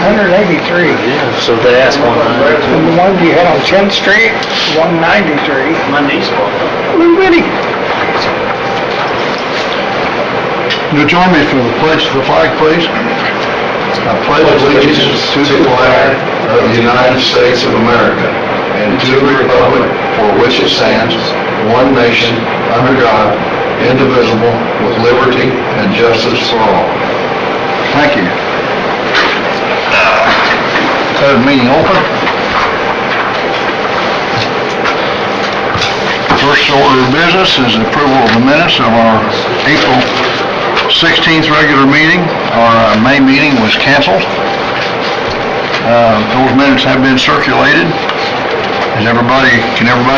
183. Yeah, so they asked 100. And the one you had on 10th Street, 193. Monday's fault. Little bitty. You join me for the pledge to the flag, please. I pledge allegiance to the flag of the United States of America and to the republic for which it stands, one nation, under God, indivisible, with liberty and justice for all. Thank you. Declare the meeting open. First order of business is approval of the minutes of our April 16th regular meeting. Our May meeting was canceled. Those minutes have been circulated. Can everybody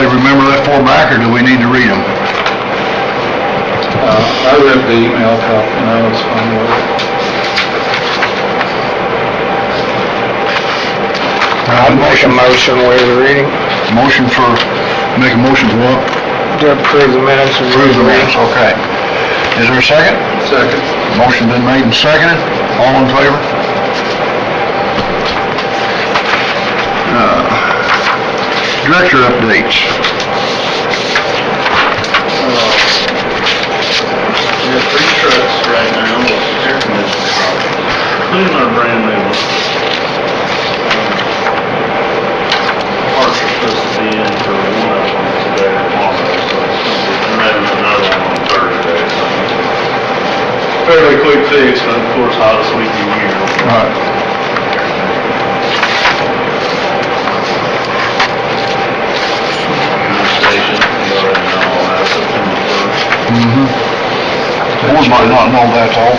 remember that far back, or do we need to read them? I read the email copy, and I was fine with it. I'd make a motion with the reading. Make a motion for what? To approve the minutes and read the reading. Okay. Is there a second? Second. Motion been made and seconded. All in favor? Director updates. We have 3 trucks right now with air conditioning problems, including our brand new one. Parts are supposed to be in for one of them today or tomorrow, so it's going to be, and then another one on Thursday, so. Fairly quick fix, but of course hottest week of the year. All right. Station, you already know all that, September 1st. Board might not know that though.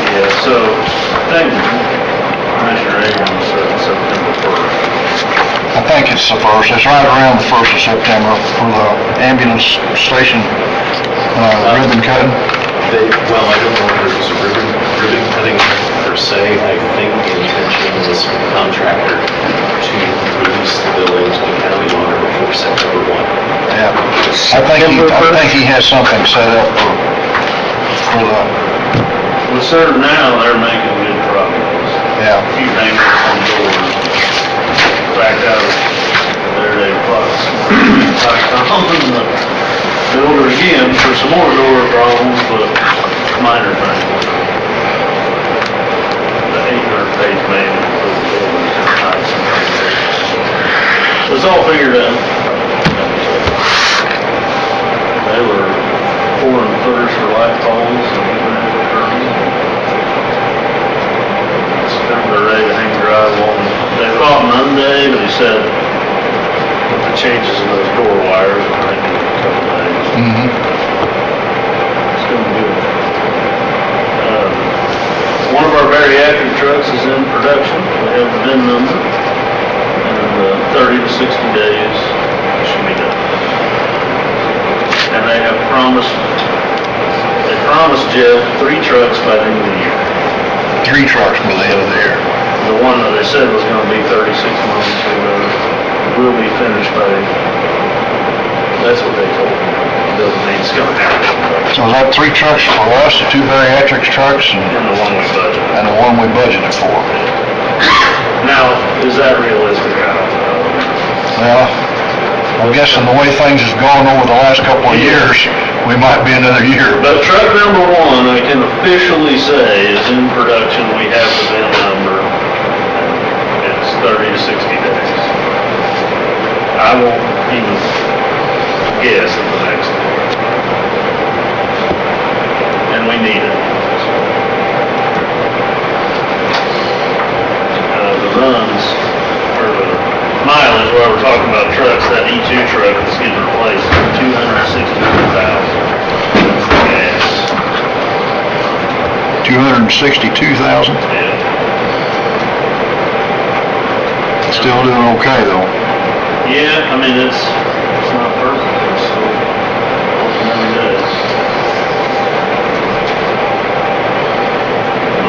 Yeah, so, technically, Commissioner Abrams said September 1st. I think it's the first. It's right around the 1st of September for the ambulance station ribbon cutting. Well, I don't know if there was a ribbon cutting per se. I think the intention was for the contractor to release the building to the county owner before September 1. Yeah. I think he has something set up for the, Well, sir, now they're making good progress. yeah. A few hangers on doors. Back out there, they plus. I called the builder again for some more door problems, but minor things. The 800-page manual for the building is nice. It's all figured out. They were pouring footers for light poles and they're ready to hang drywall. They thought Monday, but he said with the changes in those door wires, it might be a couple days. It's going good. One of our bariatric trucks is in production. We have the VIN number, and 30 to 60 days it should be done. And they have promised Jeff 3 trucks by the end of the year. 3 trucks by the end of the year. The one that they said was gonna be 36 months or whatever, will be finished by, that's what they told me. Doesn't mean it's gonna happen. So is that 3 trucks for us, the 2 bariatric trucks, and And the one we budgeted. the one we budgeted for? Now, is that realistic? I don't know. Well, I'm guessing the way things has gone over the last couple of years, we might be another year. But truck number 1, I can officially say, is in production. We have the VIN number. It's 30 to 60 days. I won't even guess at the next one. And we need it. The runs, or the mileage, while we're talking about trucks, that E2 truck that's getting replaced, 262,000. That's the gas. 262,000? Yeah. Still doing okay though. Yeah, I mean, it's not perfect, it's still working every day.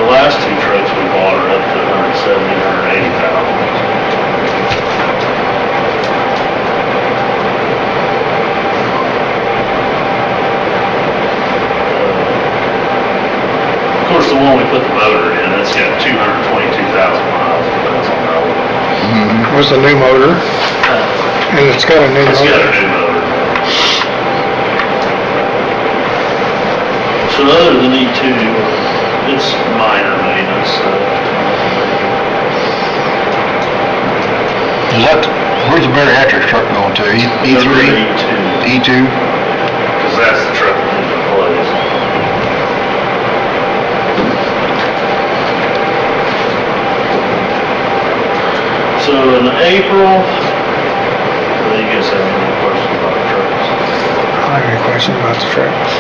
The last 2 trucks we bought are up to 170, 180,000. Of course, the one we put the motor in, it's got 222,000 miles. was the new motor, and it's got a new It's got a motor. new motor. So other than E2, it's minor maintenance. Is that, where's the bariatric truck going to? E3? E2, E2? because that's the truck that needs replaced. So in April, you guys have any questions about the trucks? I don't have any question about the trucks.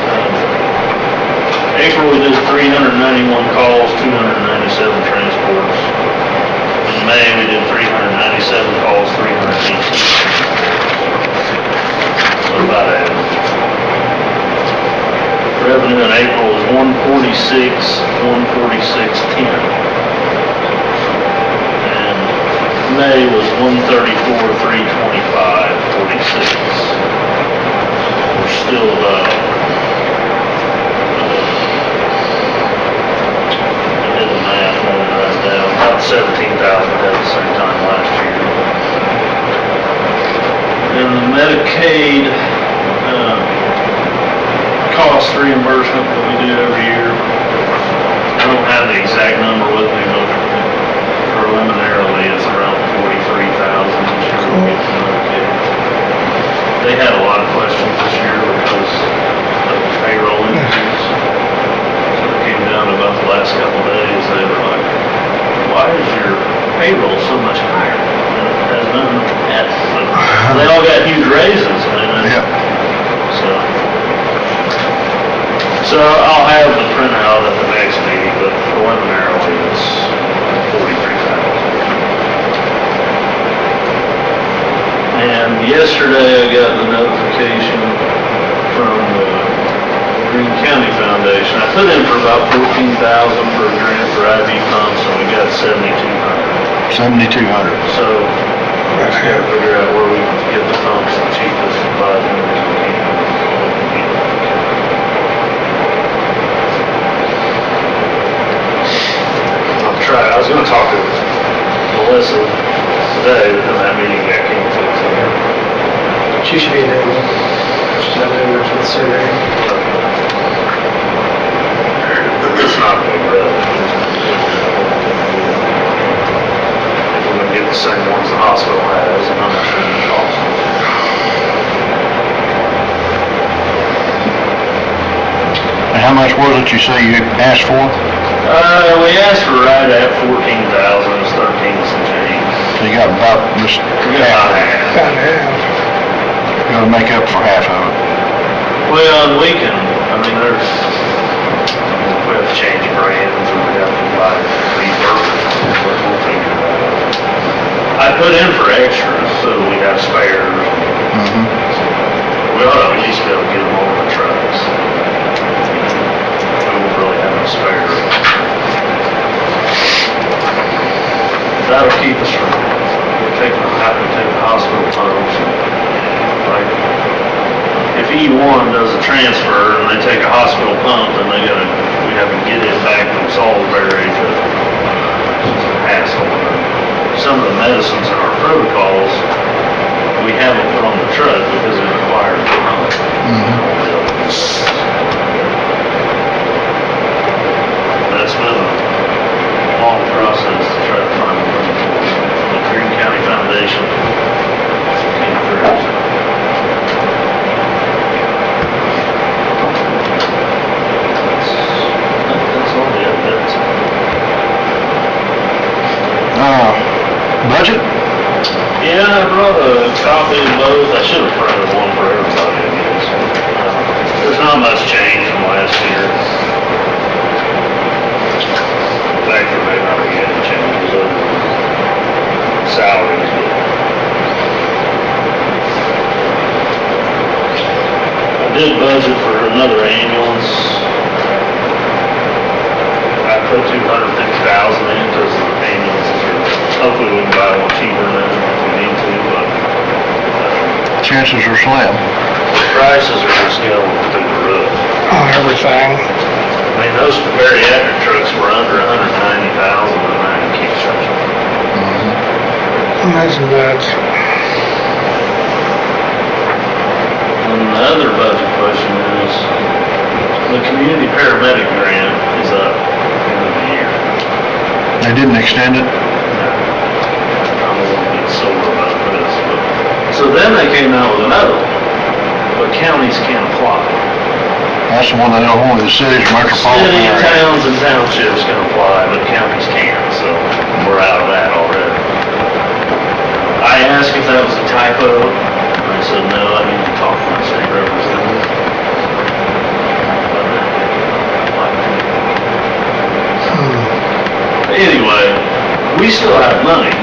April, we did 391 calls, 297 transports. In May, we did 397 calls, 318. So about average. Revenue in April was 146.10. And May was 134,325.46. We're still, about 17,000 at the same time last year. And the Medicaid cost reimbursement that we do every year, I don't have the exact number with me, but preliminarily it's around 43,000 this year we get to Medicaid. They had a lot of questions this year because of the payroll increase. So it came down to about the last couple of days, they were like, why is your payroll so much higher? And it has nothing to do with that. They all got huge raises, man. Yeah. So I'll have the printout at the next meeting, but preliminarily it's 43,000. And yesterday I got the notification from the Greene County Foundation. I put in for about 14,000 for a grant for IV pumps, and we got 7,200. 7,200. So we just gotta figure out where we can get the pumps the cheapest and buy them as we can. I'll try. I was gonna talk to Melissa today, but then that meeting got canceled. She should be there. She's not there with the survey. It's not a big rush. If we're gonna get the same ones the hospital has, and I'm not sure the cost. And how much was it you say you asked for? We asked for right at 14,000, it's 13 and some change. So you got about just We got about half. half. About half. You gotta make up for half of it. Well, and we can, I mean, there's, we have to change brands, and we have to buy refurbished, but we'll figure that out. I put in for extras, so we have spares. Mm-hmm. We ought to at least be able to get them over the trucks. We won't really have a spare. That'll keep us from having to take the hospital pumps. Like, if E1 does a transfer and they take a hospital pump, then we have to get it back from Salisbury to, it's a hassle. Some of the medicines in our protocols, we haven't put on the truck because it requires a pump. That's been a long process to try to find money for the Greene County Foundation. Came through. That's all the updates. Budget? Yeah, I brought a copy of both. I should have printed one for everybody, I guess. There's not much change from last year. In fact, there may not be any changes other than salaries. I did budget for another ambulance. I put 250,000 in because the ambulances are, hopefully we can buy one cheaper than if we need to, but Chances are slim. the prices are just going through the roof. On everything. I mean, those bariatric trucks were under 190,000 and I keep charging. That's nuts. Another budget question is, the community paramedic grant is up end of the year. They didn't extend it? I'm a little bit sore about this, but, so then they came out with another one, but counties can't apply. That's the one that only the cities, metropolitan City, area. towns, and townships can apply, but counties can't, so we're out of that already. I asked if that was a typo, and they said, no, I need to talk to my state representative. Anyway, we still have money,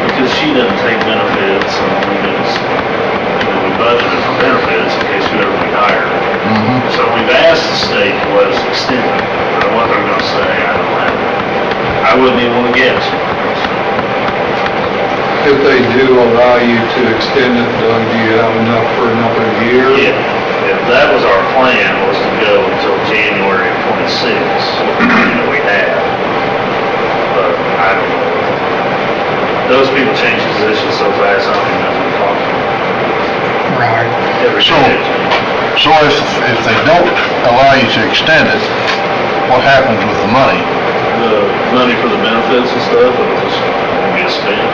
because she doesn't take benefits, and we just, we budgeted for benefits in case whoever we hire. So we've asked the state to let us extend it, but what they're gonna say, I don't know. I wouldn't even wanna guess. If they do allow you to extend it, Doug, do you have enough for another year? Yeah, if that was our plan, was to go until January of '26, we have. But I don't know. Those people change positions so fast, I don't even know what to talk to. Right. Every So- day they change. So if they don't allow you to extend it, what happens with the money? The money for the benefits and stuff, it'll just get spent.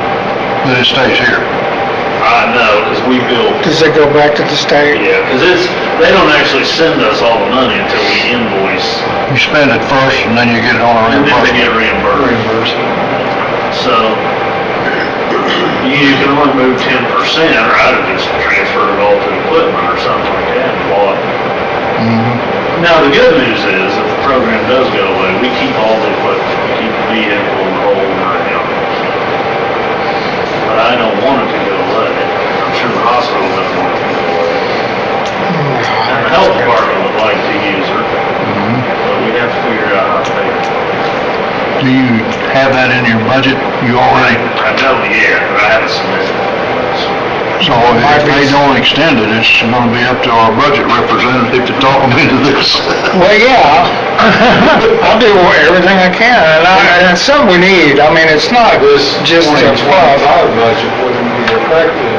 That it stays here? I know, because we bill, Does it go back to the state? yeah, because they don't actually send us all the money until we invoice, You spend it first and then you get it on a and then they get reimbursement? reimbursed. So, you can only move 10%, or I'd have just transferred it all to equipment or something like that and bought. Now, the good news is, if the program does go away, we keep all the equipment, we keep the vehicle and the whole nine yards. But I don't want it to go away. I'm sure the hospital doesn't want it to go away. And the health department would like to use her, but we have to figure out how to pay for it. Do you have that in your budget? You already, I know, yeah, but I haven't submitted it. so if they don't extend it, it's gonna be up to our budget representative to talk them into this. Well, yeah. I'll do everything I can, and it's something we need. I mean, it's not This just a 2025 fluff. budget wouldn't be affected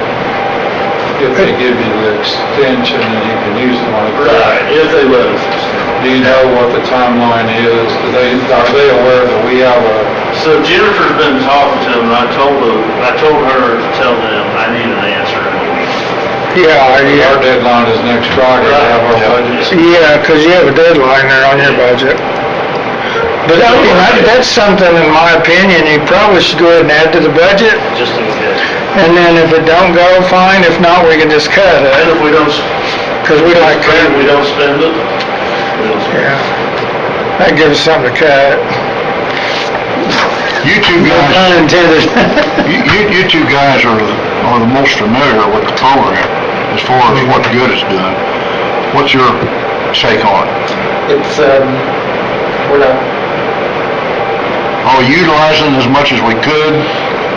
if they give you the extension and you can use the money. Right, if they let us extend. Do you know what the timeline is? Are they aware that we have a, So Jennifer's been talking to them, and I told her to tell them I need an answer in a week. Yeah, our deadline is next Friday to have our budget? yeah, because you have a deadline there on your budget. But I mean, that's something, in my opinion, you probably should go ahead and add to the budget, Just in case. and then if it don't go, fine. If not, we can just cut And it, if we don't, because we like cutting. we don't spend it, we don't spend it. Yeah. That gives us something to cut. You two No guys, pun intended. you two guys are the most familiar with the program as far as what good it's doing. What's your take on it? It's, we're not, Are we utilizing as much as we could,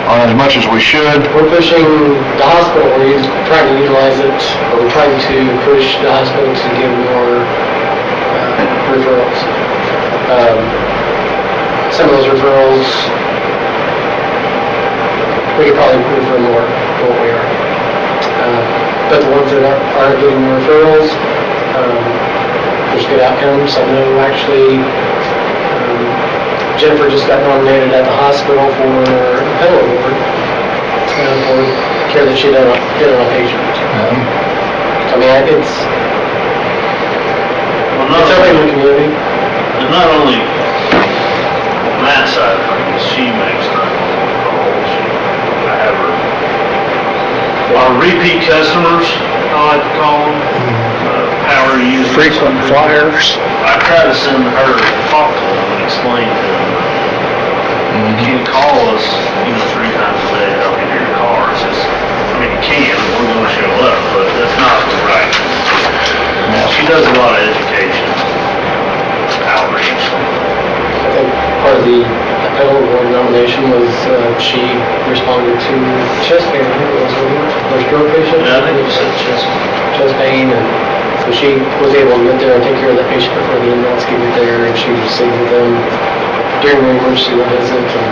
or as much as we should? we're pushing the hospital, trying to utilize it, or we're trying to push the hospital to give more referrals. Some of those referrals, we could probably refer more than what we are. But the ones that aren't getting the referrals, there's good outcomes. I know actually, Jennifer just got nominated at the hospital for a pedal award for care that she did on a patient. I mean, it's helping the community. And not only on that side of things, she makes 911 calls. I have her. Our repeat customers, I like to call them, power users. Frequent flyers. I try to send her to talk to them and explain to them, you can't call us, 3 times a day to help you get your car. It's just, you can, we're gonna show up, but that's not the right. She does a lot of education, outreach. I think part of the pedal award nomination was she responded to chest pain. I think it was a stroke patient. Yeah, I think you said Chest pain, and so she was able to get there and take care of that patient before the ambulance could get there, and she was sitting with them during the emergency room visit. And,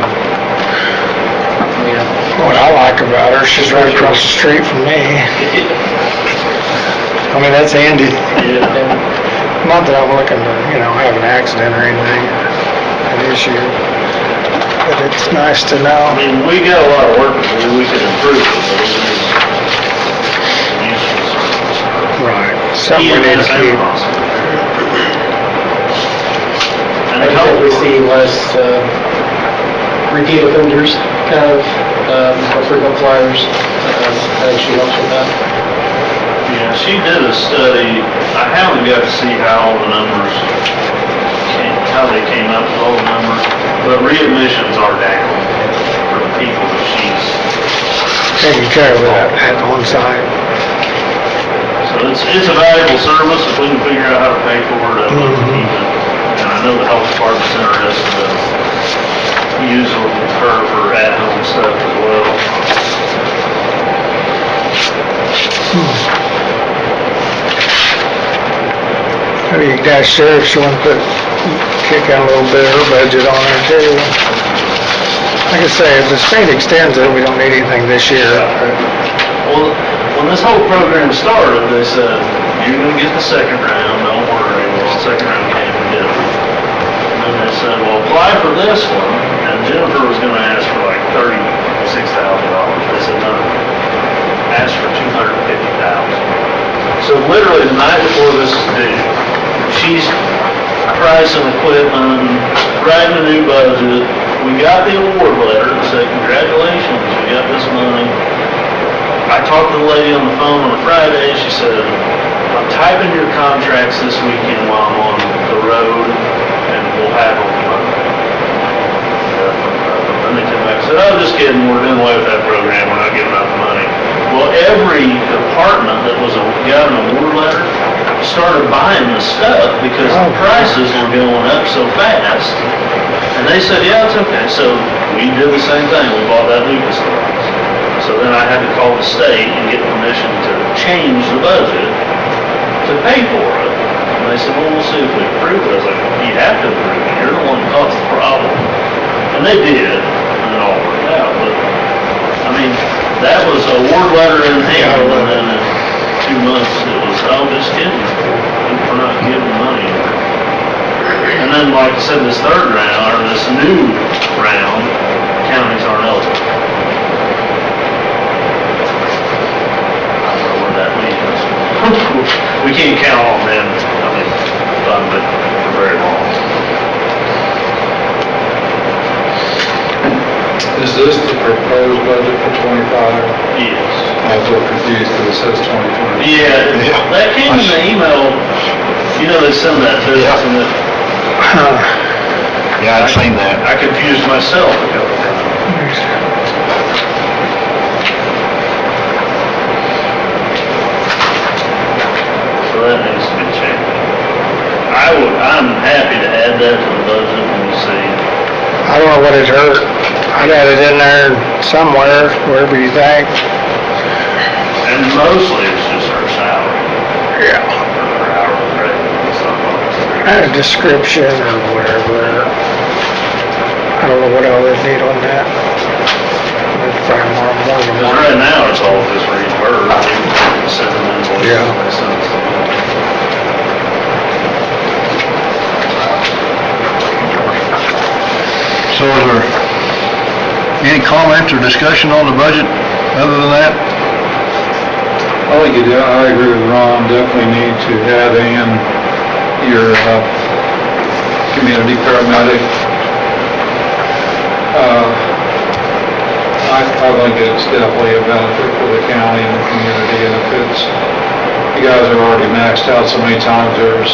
yeah. What I like talk about her, she's right across the street from me. I mean, that's handy. Not that I'm looking to, have an accident or anything, an issue, but it's nice to I know. mean, we got a lot of work to do, we could improve it, but it is useful. Right. Something we need to keep. And I it hope we helps. see less repeat offenders, kind of, or frequent flyers. I think she helps with that. Yeah, she did a study, I haven't got to see how the numbers, how they came up with all the numbers, but readmissions are down for the people that she's, Taking care of that at one side. so it's a valuable service if we can figure out how to pay for it, I'd love to keep it. And I know the health department's interested in using her for at-home stuff as well. Maybe you guys, sheriff, she want to kick out a little bit of her budget on there too. Like I say, if the state extends it, we don't need anything this year. Well, when this whole program started, they said, you're gonna get the second round, don't worry. Well, the second round came and did it. And then they said, well, apply for this one, and Jennifer was gonna ask for like $36,000. They said, no, ask for $250,000. So literally the night before this is due, she's pricing equipment, writing a new budget. We got the award letter that said, congratulations, we got this money. I talked to the lady on the phone on a Friday, she said, I'm typing your contracts this weekend while I'm on the road, and we'll have them Monday. Then they came back and said, oh, just kidding, we're doing away with that program, we're not giving out the money. Well, every department that got an award letter started buying the stuff because the prices were going up so fast. And they said, yeah, it's okay. So we did the same thing, we bought that Lucas device. So then I had to call the state and get permission to change the budget to pay for it. And they said, well, we'll see if we approve it. I was like, you have to approve it, you're the one that caused the problem. And they did, and it all worked out. But, I mean, that was a award letter in hand, and then in 2 months it was, oh, just kidding, we're not giving money. And then, like I said, this third round, or this new round, counties aren't eligible. I don't know what that means. We can't count on them, I mean, fund it for very long. Is this the proposed budget for 25? Yes. I was a little confused because it says 2020. Yeah, that came in the email, they send that to us, and it, Yeah, I'd seen that. I confused myself a couple times. So that needs to be changed. I'm happy to add that to the budget and we'll see. I don't know what it hurt. I'd add it in there somewhere, wherever you think. And mostly it's just her salary, Yeah. her hourly rate, it's not much. And a description or whatever. I don't know what else they need on that. I'd find more than Because one. right now it's all just reimbursed, we send them invoices, Yeah. and they send us the money. So is there any comments or discussion on the budget other than that? I agree with Ron, definitely need to add in your community paramedic. I think it's definitely a benefit for the county and the community, and if you guys are already maxed out so many times, there's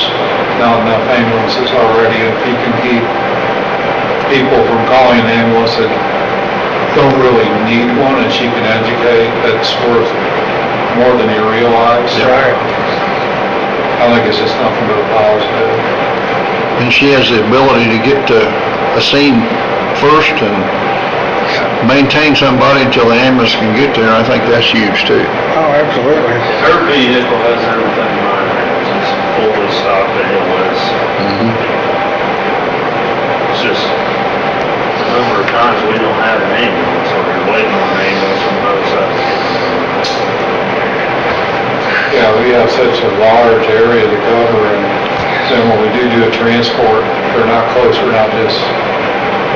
not enough ambulances already, if you can keep people from calling an ambulance that don't really need one, and she can educate, that's worth more than you realize. Right. I think it's just nothing but a positive. And she has the ability to get to a scene first and maintain somebody until the ambulance can get there. I think that's huge too. Oh, absolutely. Her vehicle has everything mine has, it's fully stocked ALS. It's just the number of times we don't have an ambulance, or we're waiting on an ambulance from both large area to cover, and then when we do a transport, they're not close, we're not just,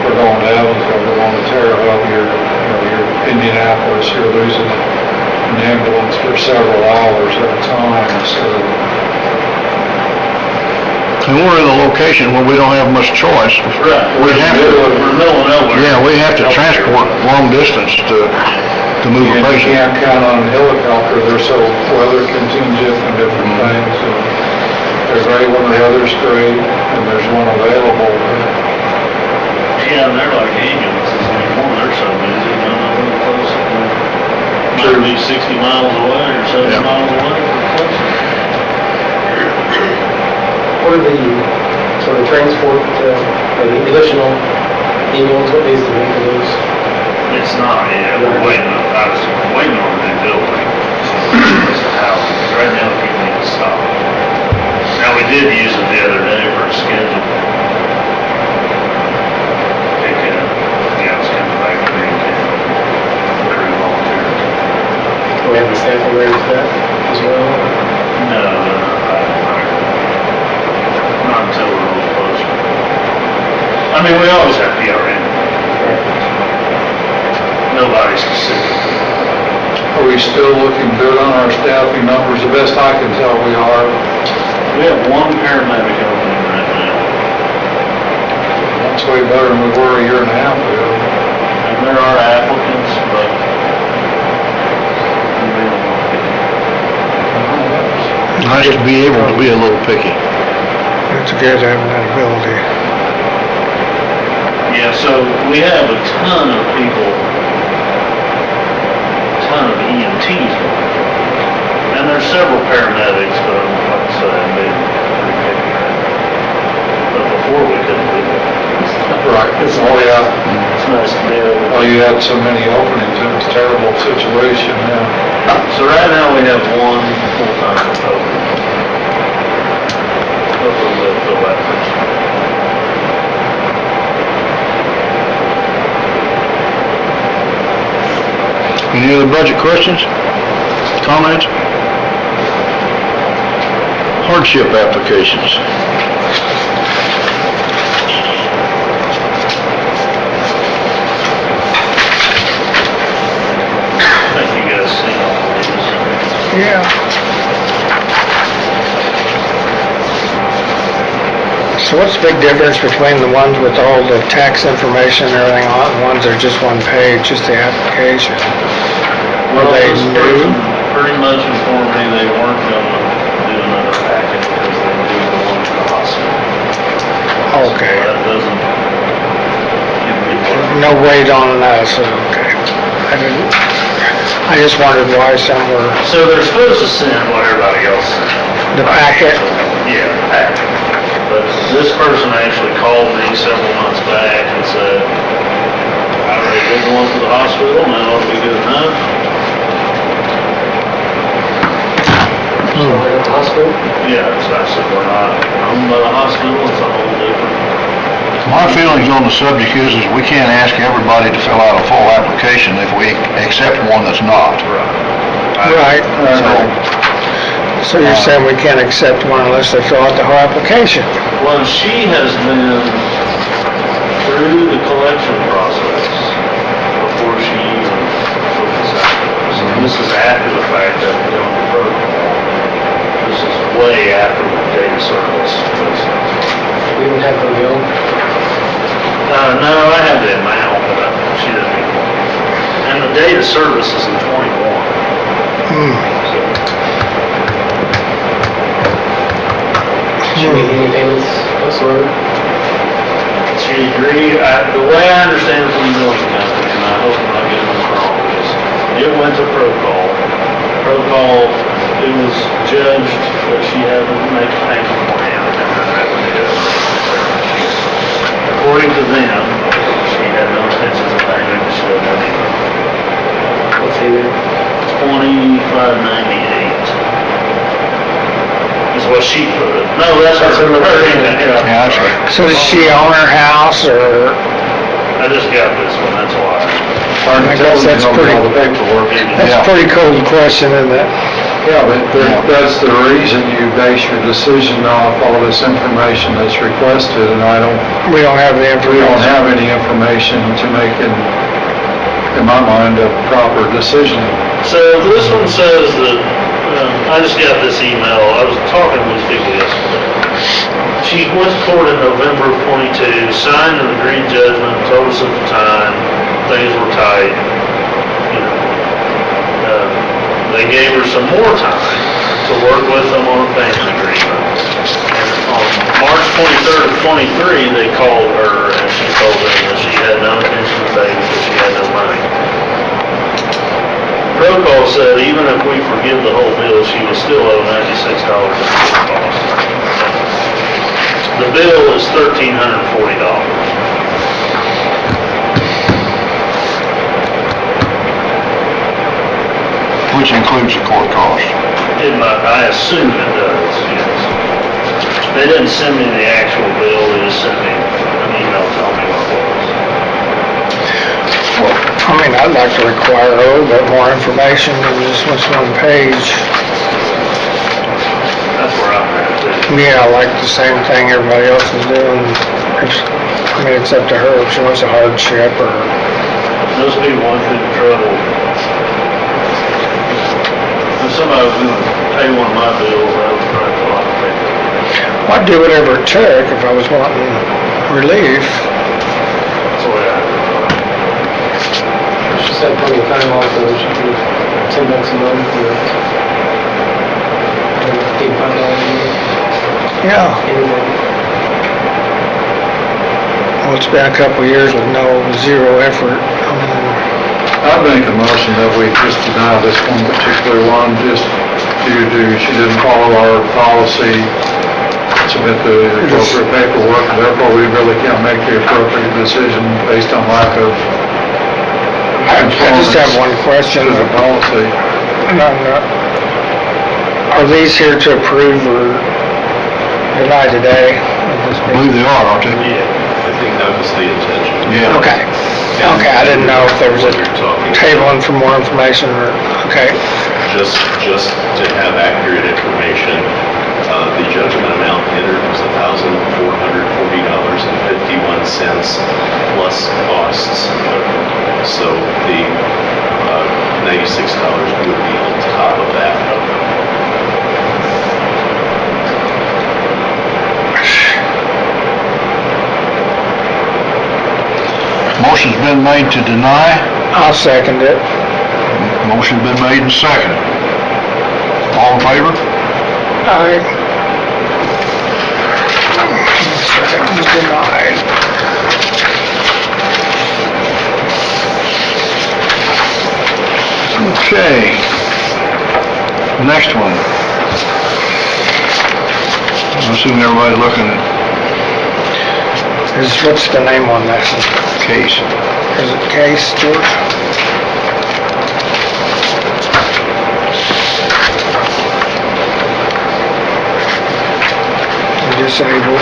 we're going to Evansville, we're going to Terre Haute, you're Indianapolis, you're losing an ambulance for several hours at a time, so. And we're in a location where we don't have much choice. Right. We have to, We're middle of nowhere. yeah, we have to transport long distance to move a And you patient. can't count on a helicopter, they're so weather contingent and different things, so. They're great when the weather's great, and there's one available. Yeah, they're like ambulances anymore, they're so busy, you know, they're close. Might be 60 miles away or 70 Yeah. miles away. What are the sort of transport, or the additional emails, what needs to be for those? It's not, yeah, we're waiting, I was waiting on the new building. It's a house, right now people need to stop. Now, we did use it the other day for a schedule. Pick up, yeah, it's coming back to Greene. Crew volunteers. Do we have the staff ready for that as well? No, not until we're a little closer. I mean, we always have PRN. Nobody's specific. Are we still looking good on our staffing numbers? The best I can tell, we are. We have one paramedic opening right now. That's way better than we were a year and a half ago. And there are applicants, but we don't want to pick. Nice to be able to be a little picky. It's good having that ability. Yeah, so we have a ton of people, ton of EMTs. And there's several paramedics, but like I said, they pretty picky. But before we couldn't do that. Right. Oh, yeah. It's nice to be able Oh, you had so many openings, it was a terrible situation, yeah. So right now we have one full-time open. Hopefully we'll fill that first. Any other budget questions? Comments? Hardship applications. I think you guys seen all of these. Yeah. So what's the big difference between the ones with all the tax information and everything on it, and ones that are just one page, just the application? Were Well, they this new? person pretty much informed me they weren't gonna do another packet because they moved the one to the hospital. Okay. So that doesn't give me more. No weight on that, so, okay. I just wondered why some were, So they're supposed to send what everybody else sent. the packet. Yeah, the packet. But this person actually called me several months back and said, I already did the one for the hospital, and that ought to be good enough. So we're at the hospital? Yeah, so I said, we're not owned by the hospital, it's a whole different. My feelings on the subject is we can't ask everybody to fill out a full application if we accept one that's not. Right. So you're saying we can't accept one unless they fill out the whole application? Well, she has been through the collection process before she even took this out. And this is after the fact that we don't protocol. This is way after the data service was. We would have to go. No, I have the amount, but she doesn't even. And the data service is in 21. Should we need any payments whatsoever? She agreed, the way I understand it from the milling company, and I hope I'm not getting this wrong, is it went to protocol. Protocol, it was judged that she had to make a payment plan, and that would be it. According to them, she had no intentions of paying it, she had money. Let's see there. $25.98 is what she put. No, that's her email. Yeah, that's right. So does she own her house, or, I just got this one, that's why. I guess that's pretty, All the paperwork. that's a pretty cold question, isn't it? Yeah, but that's the reason you base your decision off all this information that's requested, and We don't have the we information. don't have any information to make, in my mind, a proper decision. So this one says that, I just got this email, I was talking to these people yesterday. She went to court in November of '22, signed an agreed judgment, told us at the time, things were tight. You know, they gave her some more time to work with them on a payment agreement. And on March 23rd of '23, they called her and she told them that she had no intention of paying because she had no money. Protocol said even if we forgive the whole bill, she was still owe $96 in court costs. The bill is $1,340. Which includes the court cost. I assume it does, yes. They didn't send me the actual bill, they just sent me an email telling me what it was. I mean, I'd like to require a little bit more information than just what's one page. That's where I'm at, too. Yeah, like the same thing everybody else is doing. I mean, it's up to her if she wants a hardship or, Those people went through the trouble. If somebody was gonna pay one of my bills, I would try to like pay it. I'd do whatever it took if I was wanting relief. That's the way I do it. She said plenty of time also, she could $10 a month or $85 a month, Yeah. anything. Well, it's been a couple of years with zero effort. I'd make a motion that we just deny this one particular one, just due to she didn't follow our policy, submit the appropriate paperwork, and therefore we really can't make the appropriate decision based on lack of I just have one question. to the policy. Are these here to approve or deny today? I believe they are, aren't they? Yeah. I think that was the intention. Yeah. Okay. Okay, I didn't know if there was a What you're talking about. tabling for more information or, okay. Just to have accurate information, the judgment amount entered was $1,440.51 plus costs. So the $96 would be on top of that. Motion's been made to deny. I'll second it. Motion's been made and seconded. All in favor? Aye. Second was denied. Okay. Next one. I assume everybody's looking at What's the name on that? case. Is it Case, George? Disabled.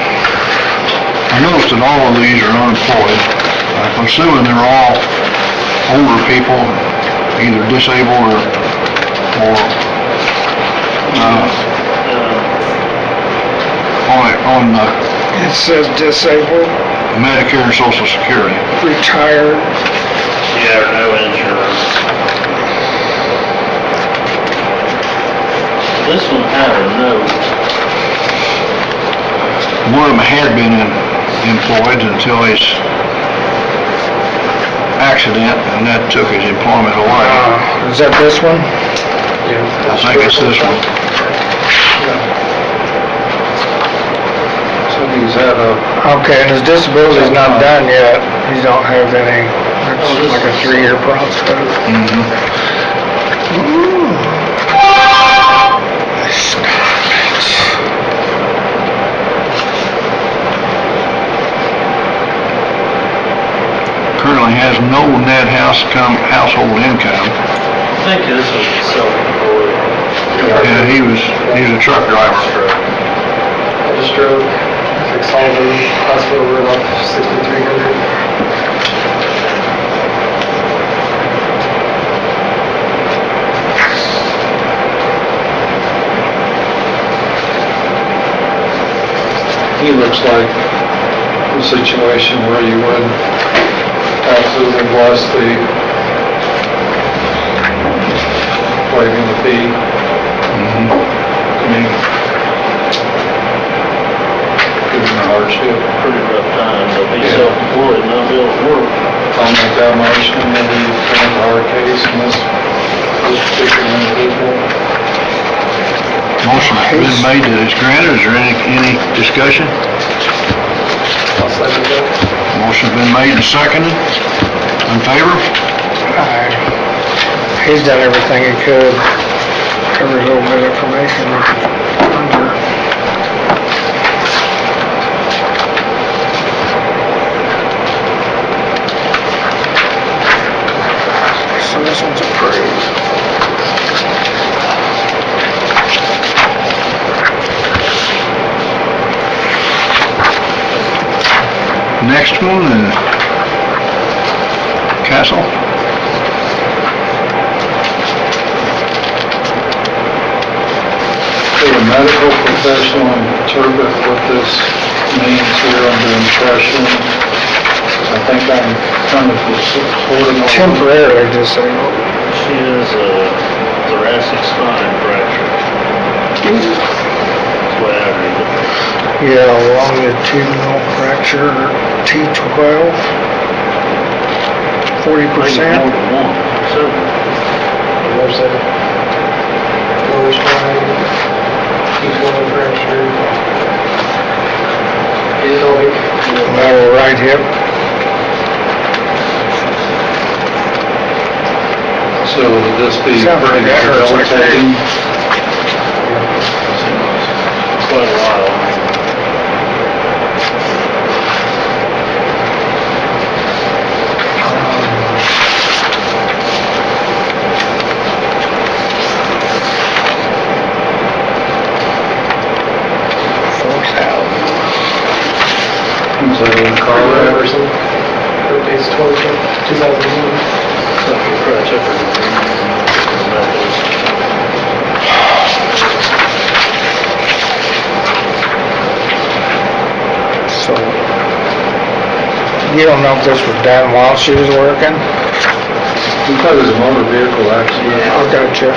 I noticed that all of these are unemployed. I'm assuming they're all older people, either disabled or on It says disabled, Medicare and Social Security. retired. Yeah, or no insurance. This one had a note. One of them had been employed until his accident, and that took his employment away. Is that this one? Yeah. I think it's this one. So he's had Okay, and his disability's not done yet. He don't have any, it's like a 3-year process. Mhm. Stop it. Currently has no net household income. I think this was self-employed. Yeah, he was a truck driver. Had a stroke, 6 Sullivan Hospital, we're about 6,300. He looks like a situation where you would absolutely bless the waiving the fee. I mean, given the hardship. Pretty rough time, but be Yeah. self-employed and not be able to work. I'll make that motion, maybe kind of our case in this particular individual. Motion been made that it's granted. Is there any discussion? I'll second that. Motion's been made and seconded. In favor? He's done everything he could. Every little bit of information he could under. So this one's approved. Next one, Castle. For a medical professional, interpret what this means here under impression. I think I'm kind of supporting. Temporarily disabled. She has a thoracic spine fracture. That's the way I read it. Yeah, longitudinal fracture, T12. 40%. Maybe more than one, several. Lower side. Lower spine. T12 fracture. Lateral right hip. So would this be Sounds like that hurts like that. debilitating? Quite a while. Force out. Is that in Colorado? Everson. Birthday's 2001. Something crutch up her. So, you don't know if this was done while she was working? We thought it was a motor vehicle accident. I gotcha.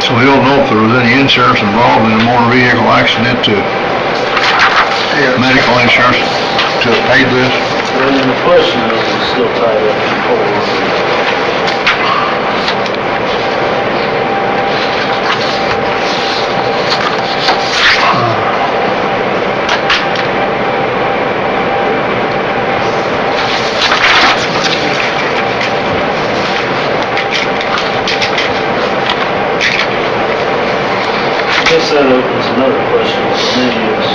So we don't know if there was any insurance involved in a motor vehicle accident to medical insurance to have paid this. And then the question is, it's still tied up in court. I guess that opens another question for me is,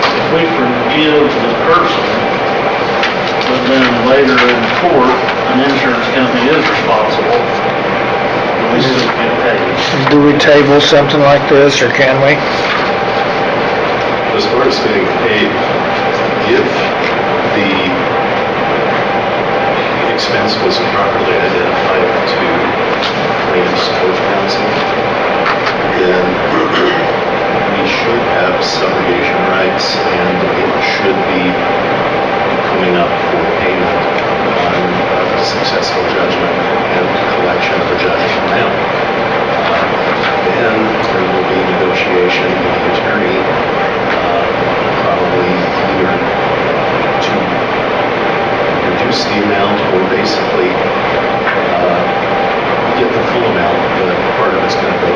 if we forgive the person, but then later in court, an insurance company is responsible, do we still get paid? Do we table something like this, or can we? As far as getting paid, if the expense was properly identified to claims court counsel, then we should have subrogation rights and it should be coming up for payment on a successful judgment and collection of the judgment amount. Then there will be negotiation with the attorney, probably either to reduce the amount or basically get the full amount, but part of it's going to go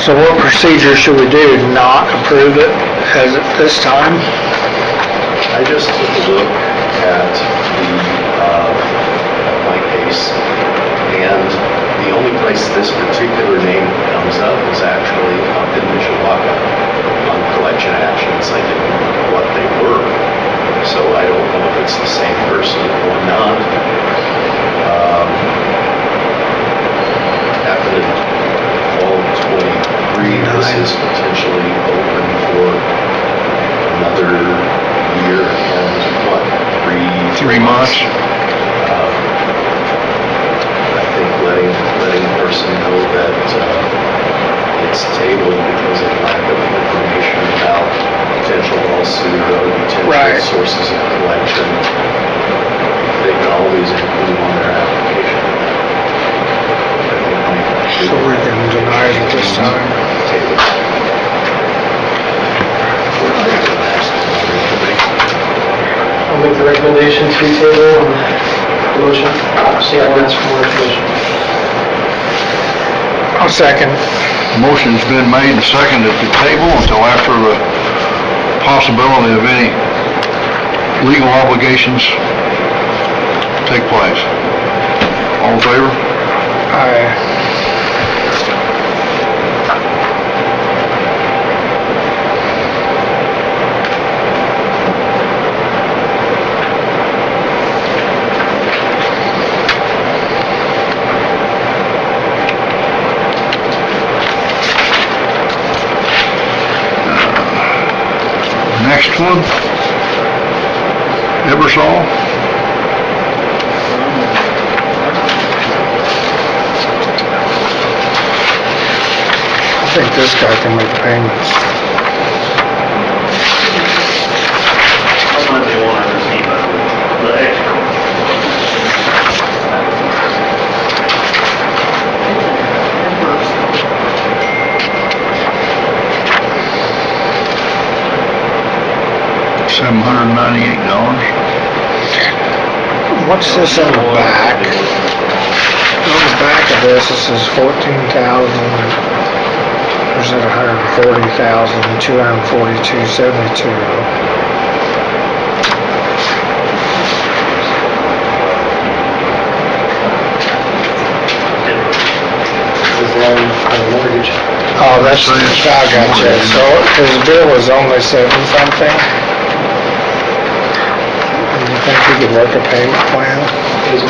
So what procedure should we do? Not approve it as at this time? I just took a look at my case, and the only place this particular name comes up is actually up in Mishawaka on collection actions. I didn't know what they were, so I don't know if it's the same person or not. Happened in fall 23. This is potentially open for another year and what, 3 months. I think letting the person know that it's tabled because of lack of information about potential lawsuit or potential Right. sources of collection, they can always include on their application. So we can deny it at this time? Table. I'll make the recommendation to table and motion, see if that's for more information. I'll second. Motion's been made and seconded to table until after the possibility of any legal obligations take place. All in favor? Aye. Next one, Ebersol. I think this guy can make payments. That might be one of the extra. $798. What's this in the back? On the back of this, it says 14,000. There's at 140,000, 242.72. This is on the mortgage. Oh, that's, I got you. So his bill was only 7 something? Do you think he could work a payment plan? Pays $900 a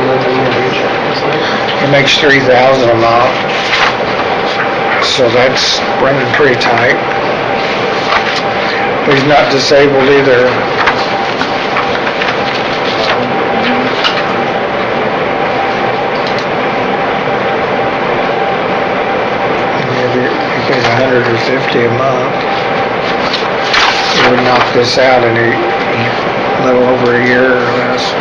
month in mortgage. It's like- He makes 3,000 a month. So that's running pretty tight. He's not disabled either. Maybe he pays 150 a month. He would knock this out in a little over a year or less.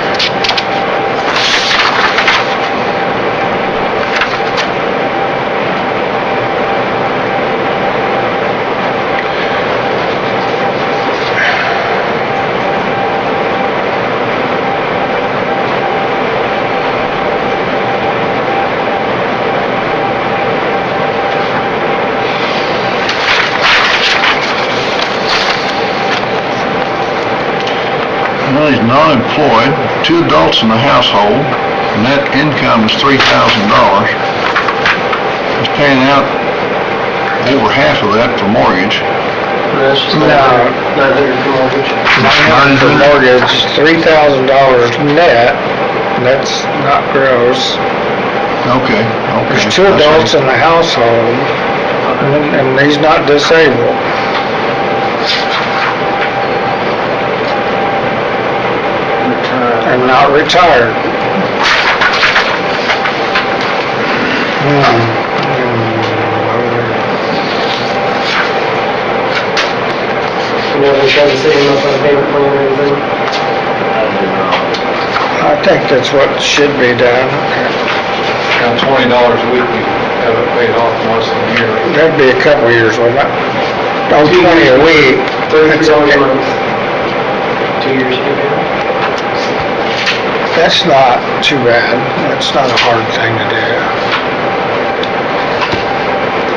Well, he's not employed, 2 adults in the household, net income is $3,000. He's paying out over half of that for mortgage. That's just No. 900 for mortgage. For mortgage, $3,000 net, that's not gross. Okay. There's 2 adults in the household, and he's not disabled. And not retired. You know, they try to set him up on a payment plan or anything. I think that's what should be done. Now, $20 a week, we have it paid off in less than a year. That'd be a couple of years, wouldn't it? Oh, 20 a week. $33 a month. 2 years to pay. That's not too bad. That's not a hard thing to do.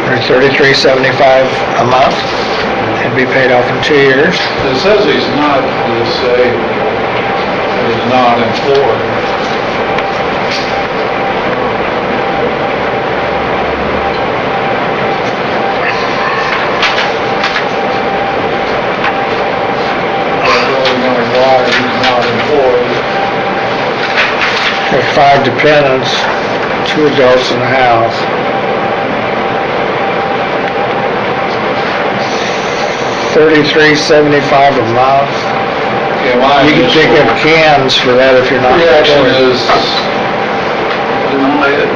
or $33.75 a month. It'd be paid off in 2 years. It says he's not disabled, he's not employed. I don't really know why he's not employed. Have 5 dependents, 2 adults in the house. $33.75 a month. Yeah, my You can pick up initial cans for that if you're not. reaction employed. is deny it.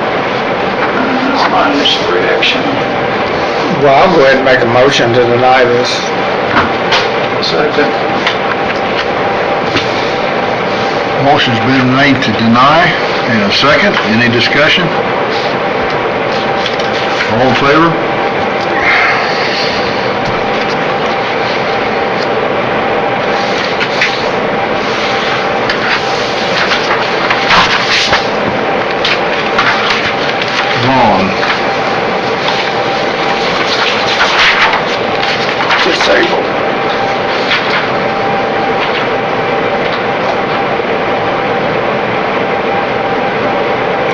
That's my initial reaction. Well, I'll go ahead and make a motion to deny this. Second. Motion's been made to deny, and a second. Any discussion? All in favor? Vaughn. Disabled.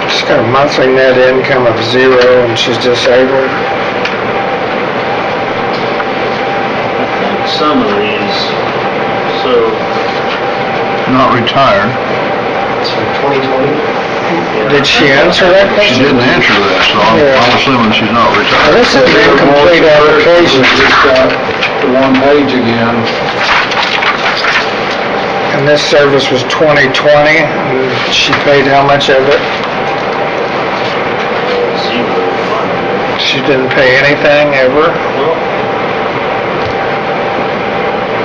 She's got a monthly net income of 0 and she's disabled. Some of these, so, Not retired. It's from 2020. Did she answer that She question? didn't answer that, so I'm assuming she's not Now, retired. this is an incomplete application, Just got the one page again. and this service was 2020, and she paid how much of it? zero fund. She didn't pay anything ever? Well,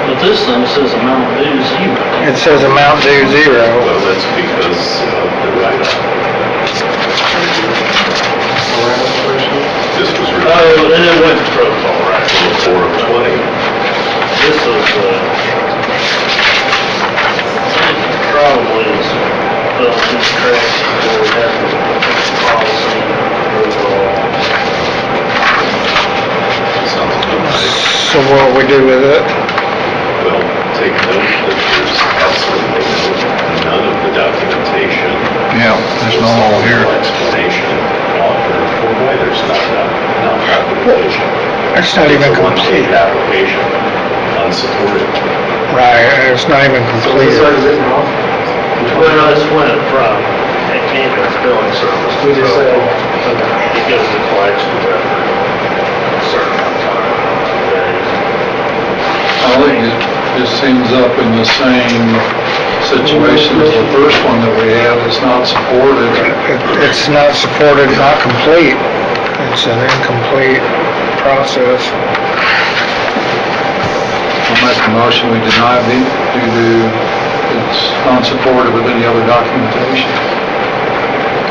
but this thing says amount due zero. It says amount due 0. Well, that's because of the write-up. This was written Oh, and it went to protocol, right? before of 20. This was, probably is, well, this track, where we have the policy, overall. Sounds good. So what do we do with it? Well, take note that there's absolutely none of the documentation. Yeah, it's not all here. No explanation offered for why there's not documentation. It's not even It's a one-page complete. application, unsupported. Right, it's not even So this completed. is written off. Well, this went from a campus billing service. We just said, Because the collection record, a certain amount of time, days. I think it just ends up in the same situation as the first one that we had. It's not supported. It's not supported, not complete. It's an incomplete process. I'll make a motion, we deny it due to it's not supported with any other documentation.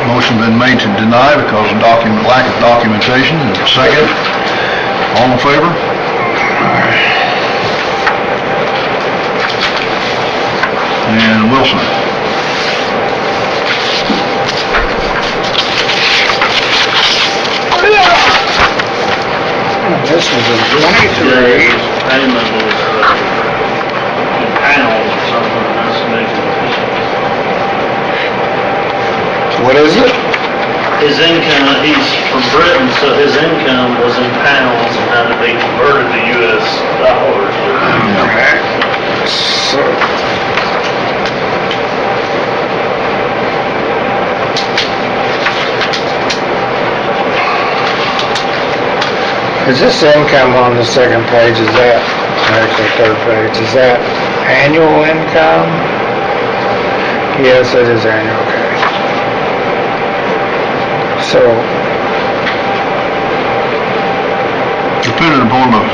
Motion been made to deny because of lack of documentation. And second. All in favor? And Wilson. This was a Today's 23. payment is, in pounds or something, that's making. What is it? His income, he's from Britain, so his income was in pounds and had to be converted to US dollars. Alright. So. Is this income on the second page, is that, actually third page, is that annual income? Yes, it is annual, okay. So, Depending upon the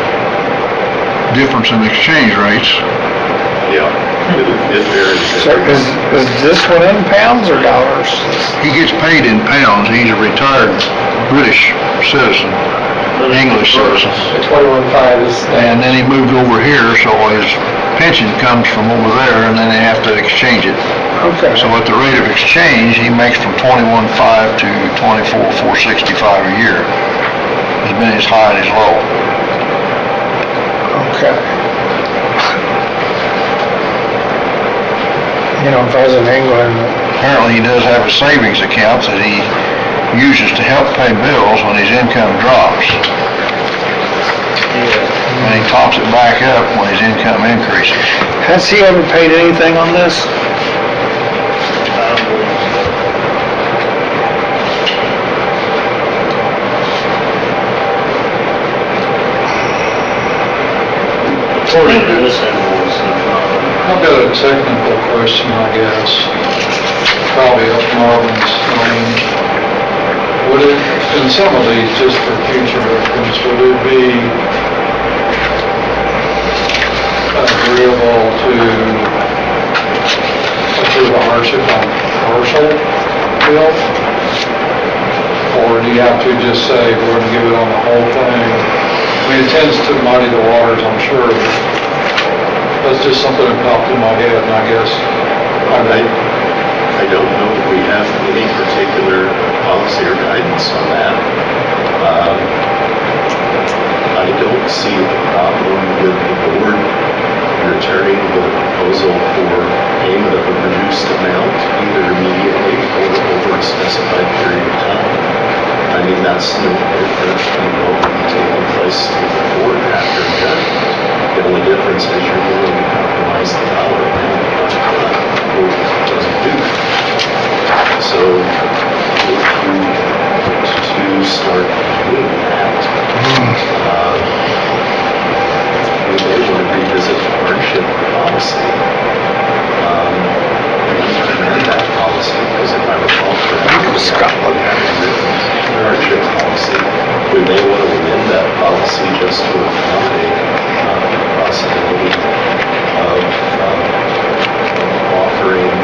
difference in exchange rates, Yeah, it varies. so is this one in pounds or dollars? he gets paid in pounds. He's a retired British citizen, English citizen. the 21.5 is, And then he moved over here, so his pension comes from over there, and then they have to exchange it. Okay. So at the rate of exchange, he makes from 21.5 to 24,465 a year. has been his high and his low. Okay. You know, if I was in England, Apparently, he does have a savings account that he uses to help pay bills when his income drops. And he tops it back up when his income increases. has he ever paid anything on this? According to this invoice, I've got a technical question, I guess, probably up Marvin's lane. Would it, in some of these, just for future reference, would it be agreeable to approve a hardship on partial bill? Or do you have to just say, we're gonna give it on the whole thing? I mean, it tends to muddy the waters, I'm sure, but that's just something that popped in my head, and I guess, I don't know if we have any particular policy or guidance on that. I don't see a problem with the board returning the proposal for payment of a reduced amount, either immediately or over a specified period of time. I mean, that's no different than what would be taking place with the board after adjournment. The only difference is you're willing to compromise the dollar amount, but the board doesn't do that. So if you want to start doing that, we may want to revisit the hardship policy. And amend that policy, because if I recall correctly, Scotland had a written hardship policy. We may want to amend that policy just to accommodate the possibility of offering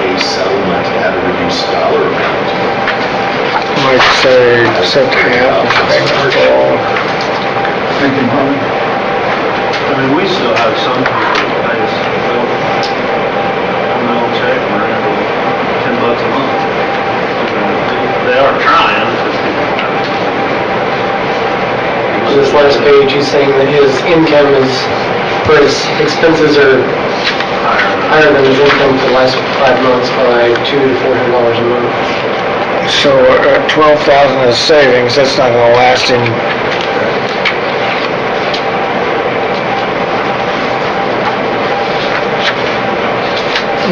a settlement at a reduced dollar amount. Like say, except half of payment or all. thank you, Marvin. I mean, we still have some people that pay us a middle check around $10 a month. They are trying. On this last page, he's saying that his income is, for his expenses are higher than his income for the last 5 months by $200 to $400 a month. So, 12,000 is savings, that's not gonna last him.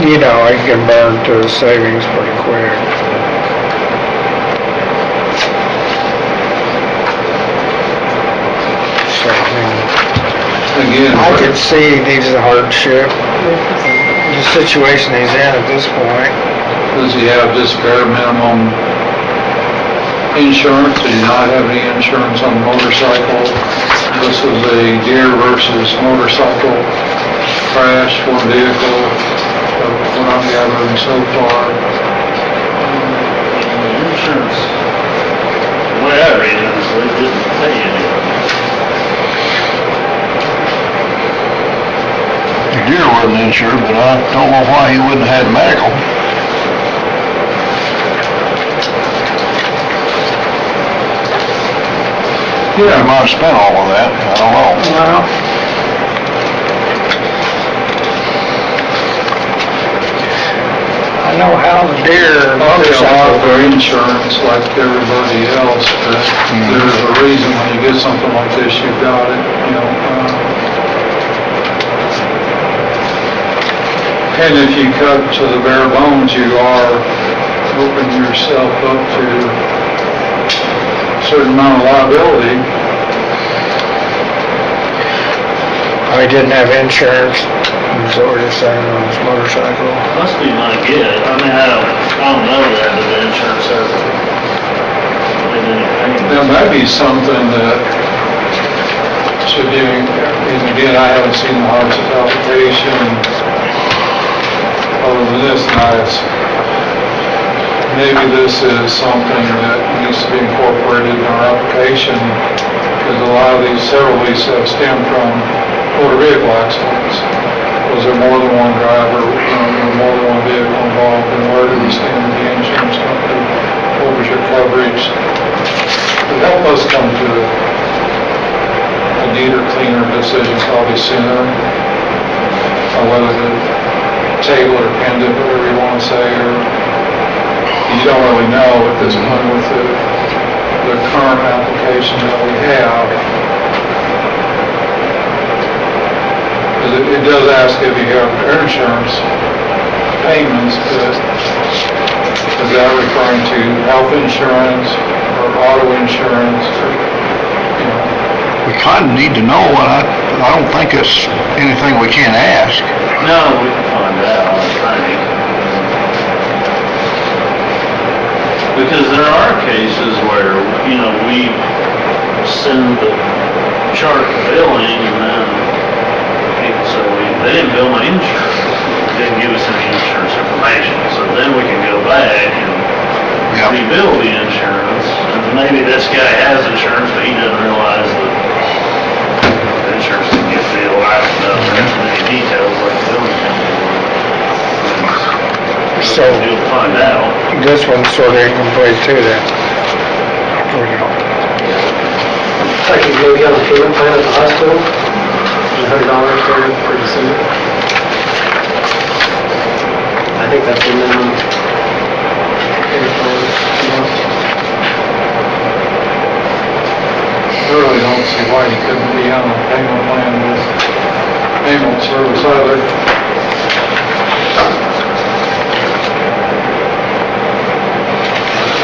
You know, I can burn to his savings pretty quick. So, I mean, Again, I could see he needs a hardship, the situation he's in at this point. does he have just bare minimum insurance? Does he not have any insurance on the motorcycle? This is a deer versus motorcycle crash for vehicle, what I'm gathering so far. Insurance. The way I read it is they didn't pay anything. The deer wasn't insured, but I don't know why he wouldn't have had medical. He might have spent all of that, I don't know. Well, I know how the deer Probably a lot motorcycle. for insurance like everybody else, but there's a reason when you get something like this, you've got it, you know. And if you cut to the bare bones, you are opening yourself up to a certain amount of liability. I didn't have insurance, is what we're saying on his motorcycle. Must be my guess. I mean, I don't know that the insurance has made any payments. That might be something that should be, and again, I haven't seen the hardship application other than this, maybe this is something that needs to be incorporated in our application, because a lot of these, several of these have stemmed from motor vehicle accidents. Was there more than one driver, more than one vehicle involved, and where do we stand with the insurance company? What was your coverage? would help us come to a neater, cleaner decision probably sooner, or whether to table or pend it, whatever you want to say, or you don't really know at this point with the current application that we have. It does ask if you have air insurance payments, but is that referring to health insurance or auto insurance or, you know? We kind of need to know, and I don't think it's anything we can't ask. No, we can find out, I think. Because there are cases where, you know, we send the chart to billing and then people say, well, they didn't bill my insurance. They didn't give us any insurance information. So then we can go back and rebill the insurance. And maybe this guy has insurance, but he doesn't realize that the insurance didn't get billed. I don't know, there's many details like the billing company. So, You'll find out. this one's sort of incomplete too then. We don't. Like you maybe on the payment plan at the hospital, $100 for December. I think that's the minimum payment plan. I really don't see why you couldn't be on a payment plan with ambulance service either.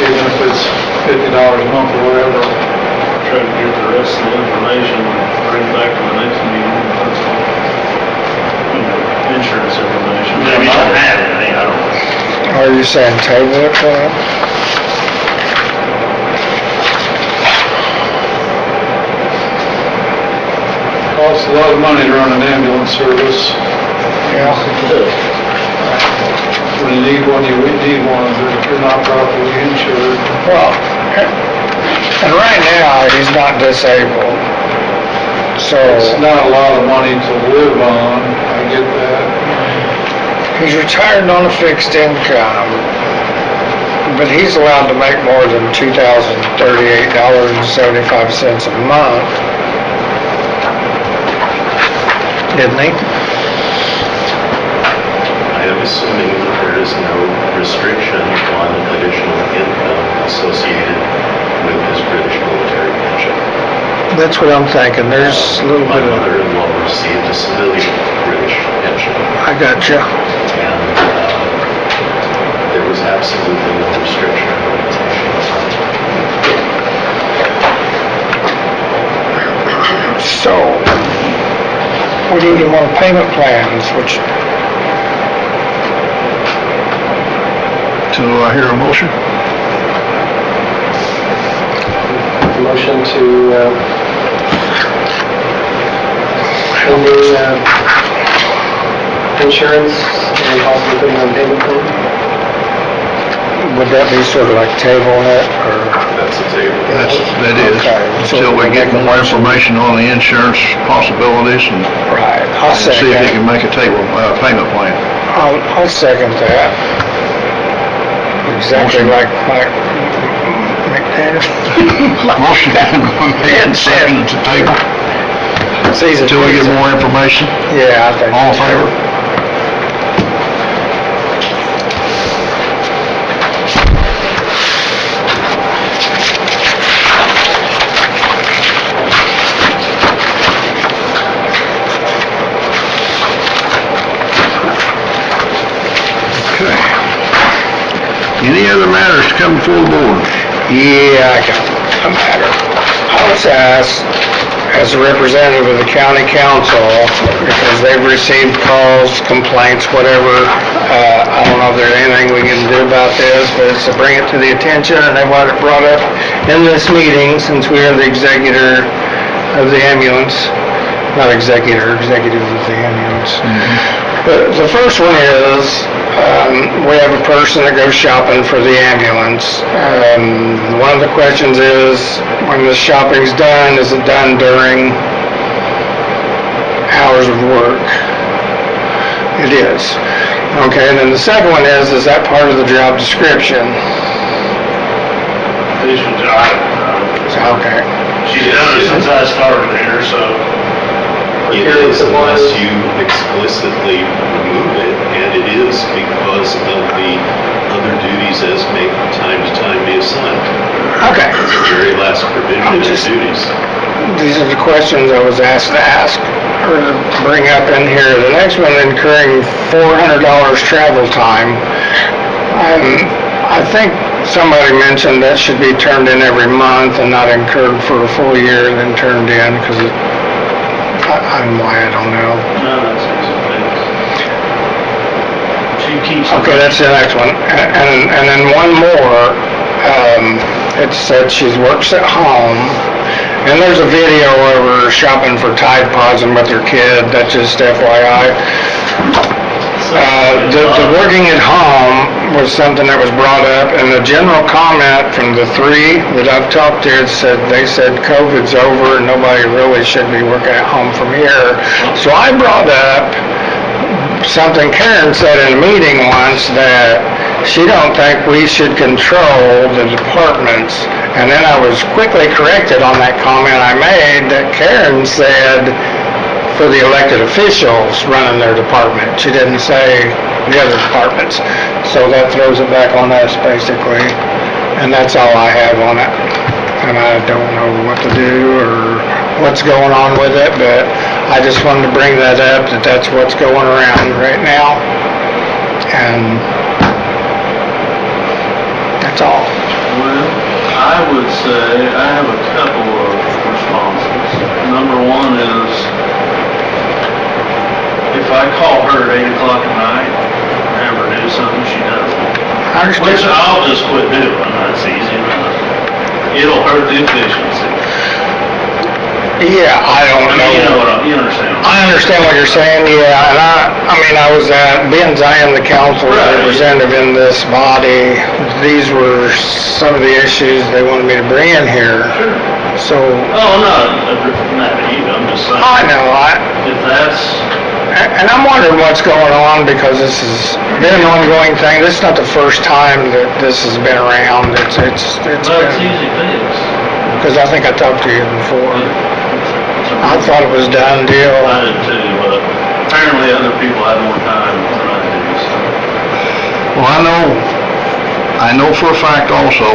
Even if it's $50 a month or whatever. Try to get the rest of the information, bring it back to the next meeting. That's all. You know, insurance information. Maybe you don't have any, I don't know. Are you saying table it for them? Costs a lot of money to run an ambulance service. Yeah. When you need one, you need one, but if you're not properly insured, Well, and right now, he's not disabled. So, it's not a lot of money to live on, I get that. he's retired on a fixed income, but he's allowed to make more than $2,038.75 a month. Didn't he? I am assuming that there is no restriction on additional income associated with his British military pension. That's what I'm thinking. There's a little My bit of, mother-in-law received a civilian British pension, I gotcha. and there was absolutely no restriction or limitation. So, we need him on payment plans, which, So I hear a motion? Motion to, renew, insurance and possibly putting on payment plan. would that be sort of like tabling it, or? That's a table. That is, Okay. until we get more information on the insurance possibilities and Right, I'll see second. if he can make a payment plan. I'll second that. Exactly Motion. like McDaniel. Motion made and seconded to table, until we get more information. Yeah, I think. All in favor? Okay. Any other matters to come before the board? Yeah, I got a matter. I was asked, as a representative of the county council, because they've received calls, complaints, whatever, I don't know if there's anything we can do about this, but it's to bring it to the attention, and they want it brought up in this meeting, since we are the executor of the ambulance, not executive of the ambulance. But the first one is, we have a person that goes shopping for the ambulance. One of the questions is, when the shopping's done, is it done during hours of work? It is. Okay, and then the second one is that part of the job description? Official job, it's Okay. She's done it since I started here, so. It is unless you explicitly remove it, and it is because of the other duties as may from time to time be assigned. Okay. It's the very last provision of the duties. These are the questions I was asked to ask or to bring up in here. The next one, incurring $400 travel time. I think somebody mentioned that should be turned in every month and not incurred for a full year and then turned in, because I don't know. No, that's easy things. She keeps. Okay, that's the next one. And then one more, it said she works at home, and there's a video of her shopping for Tide Pods and with her kid, that's just FYI. The working at home was something that was brought up, and the general comment from the three that I've talked to they said COVID's over and nobody really should be working at home from here. So I brought up something Karen said in a meeting once, that she don't think we should control the departments. And then I was quickly corrected on that comment I made, that Karen said for the elected officials running their department. She didn't say the other departments. So that throws it back on us basically. And that's all I have on it. And I don't know what to do or what's going on with it, but I just wanted to bring that up, that that's what's going around right now. And that's all. Well, I would say I have a couple of responses. Number one is, if I call her at 8 o'clock at night, and have her do something, she doesn't. I understand. Which I'll just quit doing, that's easy enough. It'll hurt the efficiency. Yeah, I don't know. You understand. I understand what you're saying, yeah, and I mean, I was being I am the council representative in this body, these were some of the issues they wanted me to bring in here. Sure. So. Oh, I'm not mad at you, I'm just saying. I know, If that's. and I'm wondering what's going on, because this has been an ongoing thing. This is not the first time that this has been around. It's Well, it's easy fix. because I think I talked to you before. I thought it was done deal. I did too, but apparently other people had more time than I do, so. Well, I know for a fact also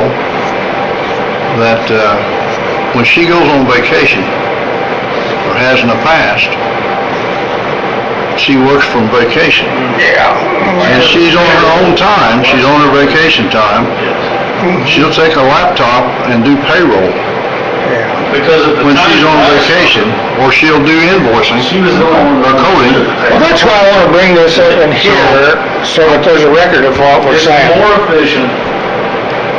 that when she goes on vacation, or has in the past, she works from vacation. Yeah. And she's on her own time, she's on her vacation time. She'll take a laptop and do payroll Yeah. Because at the when time. she's on vacation, or she'll do invoicing She was the one. or coding. Well, that's why I want to bring this up in here, so that there's a record of what we're It's saying. more efficient,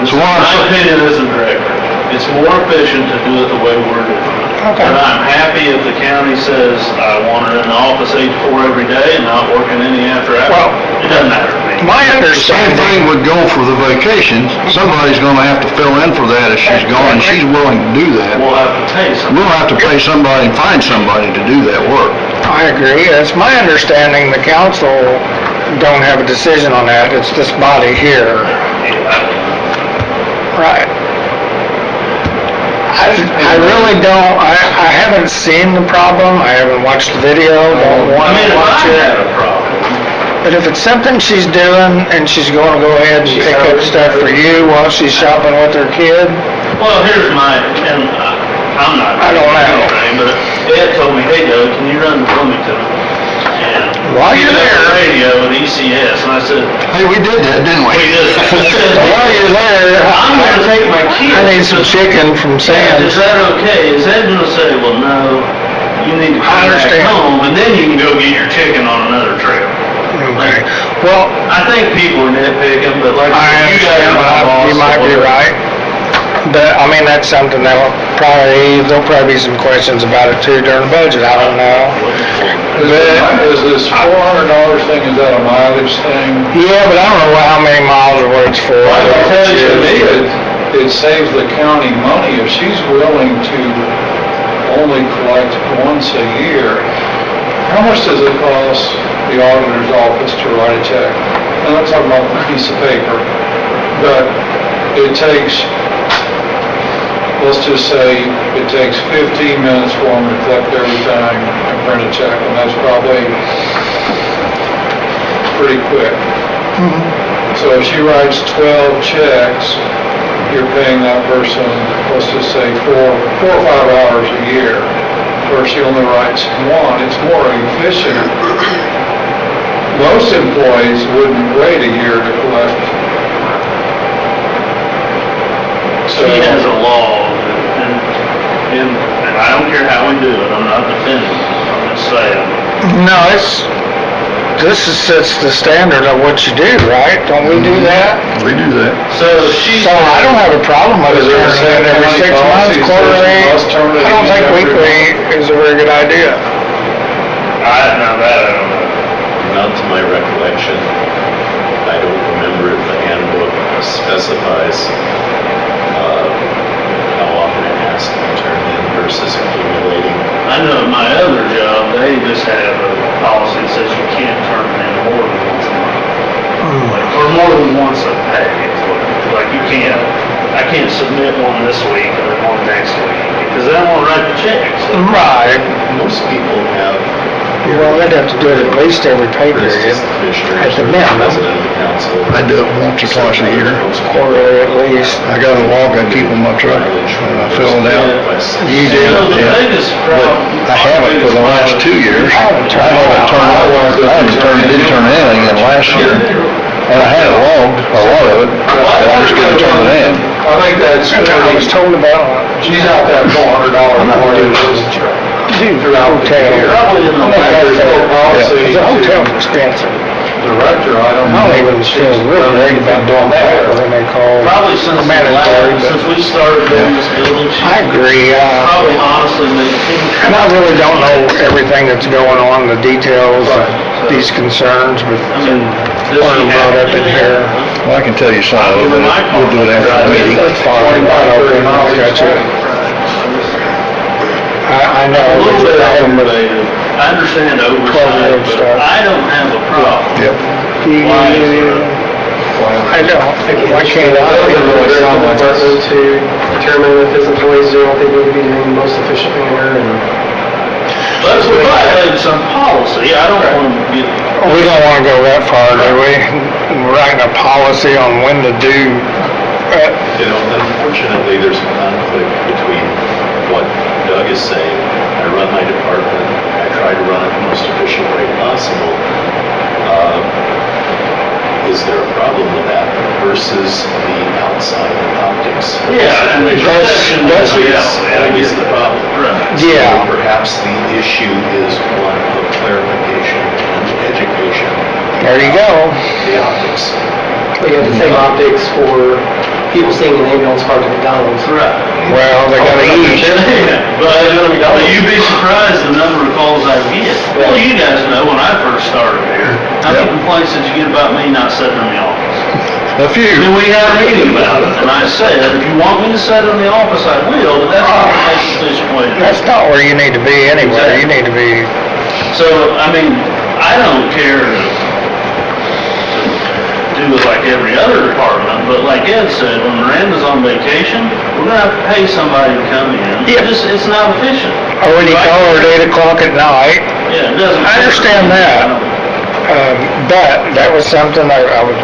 So what I'm my saying, opinion as a director, it's more efficient to do it the way we're doing it. Okay. And I'm happy if the county says, I want it in the office 8 to 4 every day and not working any after hours. Well, It doesn't matter to me. My the same understanding, thing would go for the vacation. Somebody's gonna have to fill in for that if she's gone, and she's willing to do that. We'll have to pay some. We'll have to pay somebody and find somebody to do that work. I agree, it's my understanding the council don't have a decision on that, it's this body here. Right. I really don't, I haven't seen the problem, I haven't watched the video, don't I want mean, to if I watch had it. a problem, But if it's something she's doing and she's going to go ahead and pick up stuff for you while she's shopping with her kid, well, here's my, and I'm not. I don't know. anything, But Ed told me, hey Doug, can you run the plumbing to me? And While he you're had there. a radio at ECS, and I said, Hey, we did that, didn't we? we did. I said, while you're there, I'm gonna take my kids. I need some chicken from Is Sam's. that okay? Is Ed gonna say, well, no, you need to I come back understand. home, and then you can go get your chicken on another trip? Okay, well, I think people are nitpicking, but like, I you guys understand, are my boss. you might be so- right. But, I mean, that's something there'll probably be some questions about it too during the budget, I don't know. Is this $400 thing, is that a mileage thing? Yeah, but I don't know how many miles or what it's for. I can tell you, to me, it saves the county money if she's willing to only collect once a year. How much does it cost the auditor's office to write a check? I'm not talking about the piece of paper, but it takes let's just say it takes 15 minutes for them to collect everything and print a check, and that's probably pretty quick. So if she writes 12 checks, you're paying that person, let's just say, 4 or 5 hours a year, where she only writes one. It's more efficient. Most employees wouldn't wait a year to collect. So, She has a law, and I don't care how we do it, I'm not defending it, I'm just saying. No, this sets the standard of what you do, right? Don't we do that? We do that. So she. So I don't have a problem with it Is there a turning in every 6 months, policy that quarterly. must turn it I don't in think every weekly is a very good idea. Now that I don't know. Not to my recollection, I don't remember if the handbook specifies how often it has to be turned in versus accumulating. I know at my other job, they just have a policy that says you can't turn it in more than once a month. Like, or more than once a day. Like you can't, I can't submit one this week and then one next week, because they don't want to write the checks. Right. Most people have. Well, they'd have to do it at least every pay First period, is commissioners at the or minimum. president of the council. I do it once or twice a year. quarterly at least. I got a log, I keep in my truck, and I fill it out. You do? You know, the Yeah. biggest But problem. I haven't for the last 2 years. I haven't turned didn't turn anything in last year. And I had it logged, a lot of it, but I just didn't turn it in. I think that's, I was told about she's out that $400 more than throughout the year. Probably in the There's no policy The hotel's to expensive. director, I don't know. I don't even feel real great about doing that, or when they call. Probably since the mandatory, last, but since we started doing this building, I agree, probably honestly maybe. and I really don't know everything that's going on, the details of these concerns, but I mean, does Or she brought have up in to do here. that? Well, I can tell you some of it, but we'll do it after the meeting. that's fine, I don't know, I got you. I know. A little bit I haven't- aggravated. I understand oversight, but stuff. I don't have a problem. Yep. Why is it? I don't, why can't I think it's really good on the I? department to determine if his employees do what they need to be doing in the most efficient manner and. But if we violate some policy, I don't want to get, We don't wanna go that far, do we? Writing a policy on when to do, You know, unfortunately, there's a conflict between what Doug is saying. I run my department, I try to run it the most efficient way possible. Is there a problem with that versus the outside optics? yeah, I mean, perception is that's- reality. I Always get the that. problem. Right. So Yeah. perhaps the issue is one of clarification and education. there you go. The optics. We have the same optics for people seeing an ambulance parked at McDonald's. Right. Well, they gotta eat. But you'd be surprised the number of calls I get. Well, you guys know, when I first started here, how many Yep. complaints did you get about me not sitting in the office? A I mean, few. we had a meeting about it, and I said, if you want me to sit in the office, I will, but that's not the most efficient way to do it. That's not where you need to be anyway, you need to be, So, I mean, I don't care to do it like every other department, but like Ed said, when Miranda's on vacation, we're gonna have to pay somebody to come in. Yeah. It's not efficient. or when you call her at 8 o'clock at night. Yeah, it doesn't. I understand that. But that was something I would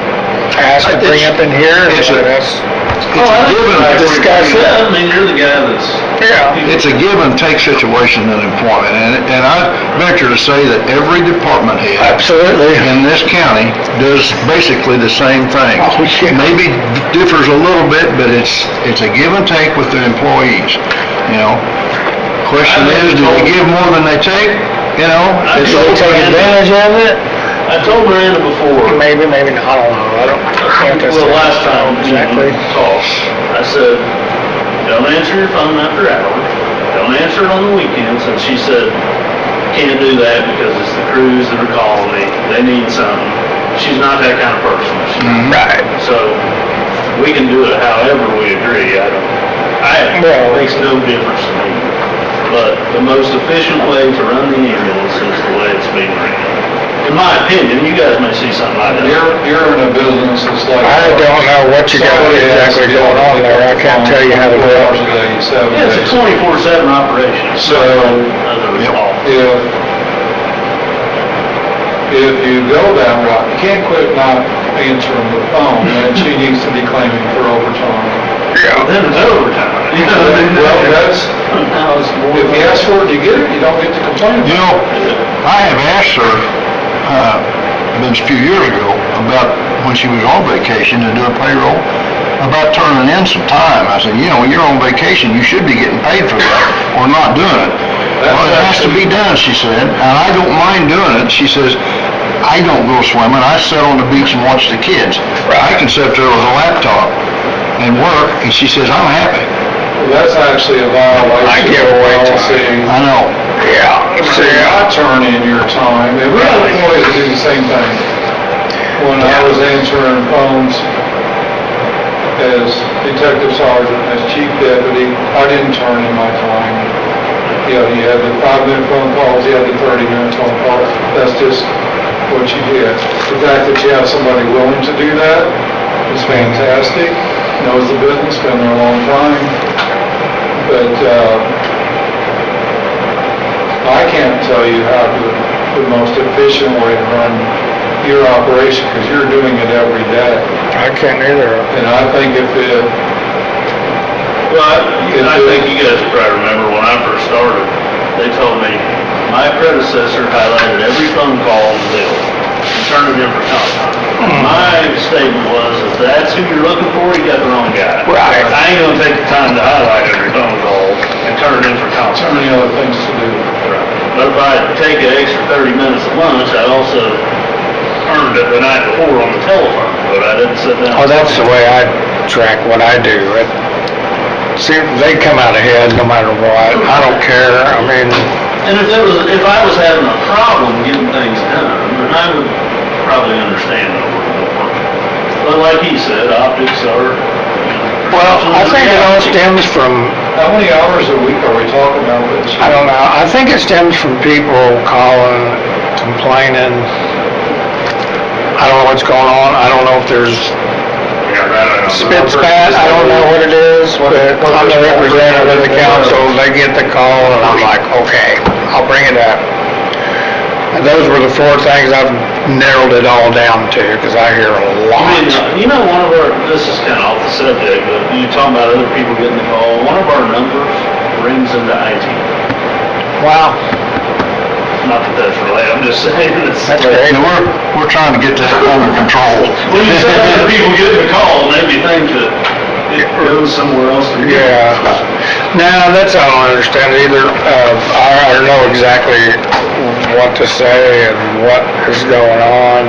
ask to bring up in here, It's a- that's, Oh, I given think discuss it. Yeah, I mean, you're the guy that's. yeah. It's a give and take situation in employment, and I venture to say that every department head Absolutely. in this county does basically the same thing. Oh, yeah. Maybe differs a little bit, but it's a give and take with the employees, you know? Question is, do they give more than they take, you know? I It's Do they take advantage of it? I told Miranda before. Maybe, maybe not, I don't know, I can't just. Well, last time we Exactly. talked, I said, don't answer your phone after hours, don't answer it on the weekends, and she said, can't do that because it's the crews that are calling me, they need something. She's not that kind of person. She's not. Right. So, we can do it however we agree, it makes no difference to me. But the most efficient way to run the ambulance is the way it's being ran. in my opinion, you guys may see something like that. You're in a business that's like. I don't know what you got exactly going on there. I can't tell you how to do 24 hours it. a day, 7 Yeah, it's days. a 24/7 operation. So, As a result. If you go that route, you can't quit not answering the phone, and she needs to be claiming for overtime. Then it's overtime. Well, that's, Now it's more. if you ask for it, you get it, you don't get to complain You about know, I have asked her, been a few years ago, about when she was on vacation to do a payroll, about turning in some time. I said, you know, when you're on vacation, you should be getting paid for that, or not doing it. Well, it has to be done, she said, and I don't mind doing it. She says, I don't go swimming, I sit on the beach and watch the kids. I can sit there with a laptop and work, and she says, I'm happy. it. That's actually a violation. I give away of time. policy. I know. Yeah, So you not turn in your time, and we have employees that do the same thing. When I was answering phones as detective sergeant, as chief deputy, I didn't turn in my time. You know, you had the 5-minute phone calls, you had the 30-minute phone calls, that's just what you did. The fact that you have somebody willing to do that is fantastic, knows the business, been there a long time, but, I can't tell you how the most efficient way to run your operation, because you're doing it every day. I can't either. And I think if it, Well, I think you guys probably remember when I first started, they told me, my predecessor highlighted every phone call on the bill and turned it in for comp time. My statement was, if that's who you're looking for, you got the wrong guy. Right. I ain't gonna take the time to highlight every phone call and turn it in for comp so time. many other things to do. But if I take an extra 30 minutes at lunch, I also earned it the night before on the telephone, but I didn't sit down. Oh, that's the way I track what I do. See, they come out ahead no matter what. I don't care. I mean, And if I was having a problem getting things done, then I would probably understand it a little more. But like he said, optics are, well, I think it all stems from, How many hours a week are we talking about that? I don't know, I think it stems from people calling, complaining. I don't know what's going on. I don't know if there's spit spat, I don't know what it is, but I'm the representative of the council, they get the call, and I'm like, okay, I'll bring it up. And those were the 4 things I've narrowed it all down to, because I hear a lot. one of our, this is kind of off the subject, but you're talking about other people getting the call, one of our numbers rings into IT. Wow, Not that that's related, I'm just saying it's. that's great. And we're trying to get that under control. When you say other people getting the call, maybe think that it goes somewhere else. Yeah. No, that's I don't understand either. I don't know exactly what to say and what is going on.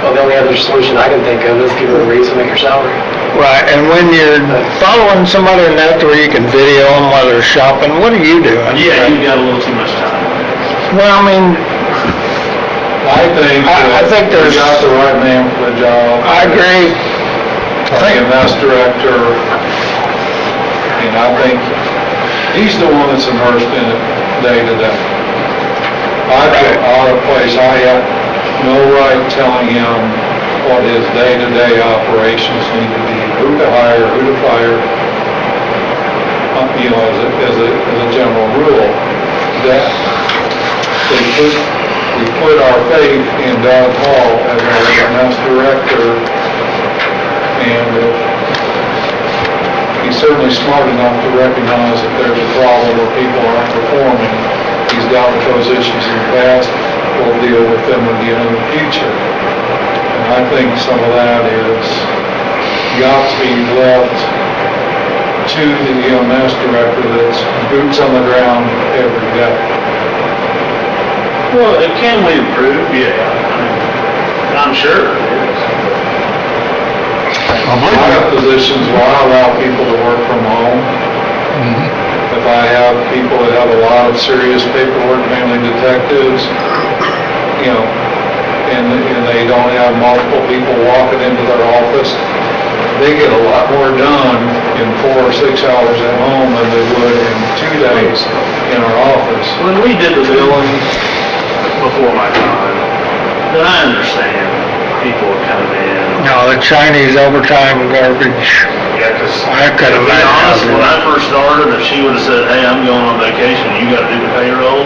Well, the only other solution I can think of is give her a raise and make her salary. Right, and when you're following somebody enough to where you can video them while they're shopping, what are you doing? Yeah, you got a little too much time. Well, I mean, I think I think we got the right man for the job. I agree. Our EMS director, and I think he's the one that's immersed in it day to day. I feel out of place, I have no right telling him what his day-to-day operations need to be, who to hire, who to fire. You know, as a general rule, that we put our faith in Doug Hall as our EMS director, and he's certainly smart enough to recognize that there's a problem where people aren't performing. He's dealt with those issues in the past, we'll deal with them again in the future. And I think some of that is got to be left to the EMS director that's boots on the ground every day. Well, can we improve? Yeah. I'm sure it is. I have positions where I allow people to work from home. If I have people that have a lot of serious paperwork, mainly detectives, you know, and they don't have multiple people walking into their office, they get a lot more done in 4 or 6 hours at home than they would in 2 days in our office. When we did the billing before my time, But I understand people come in. No, the Chinese overtime garbage. Yeah, 'cause I couldn't to be imagine how honest, to do when it. I first started, if she would've said, hey, I'm going on vacation, you gotta do the payroll,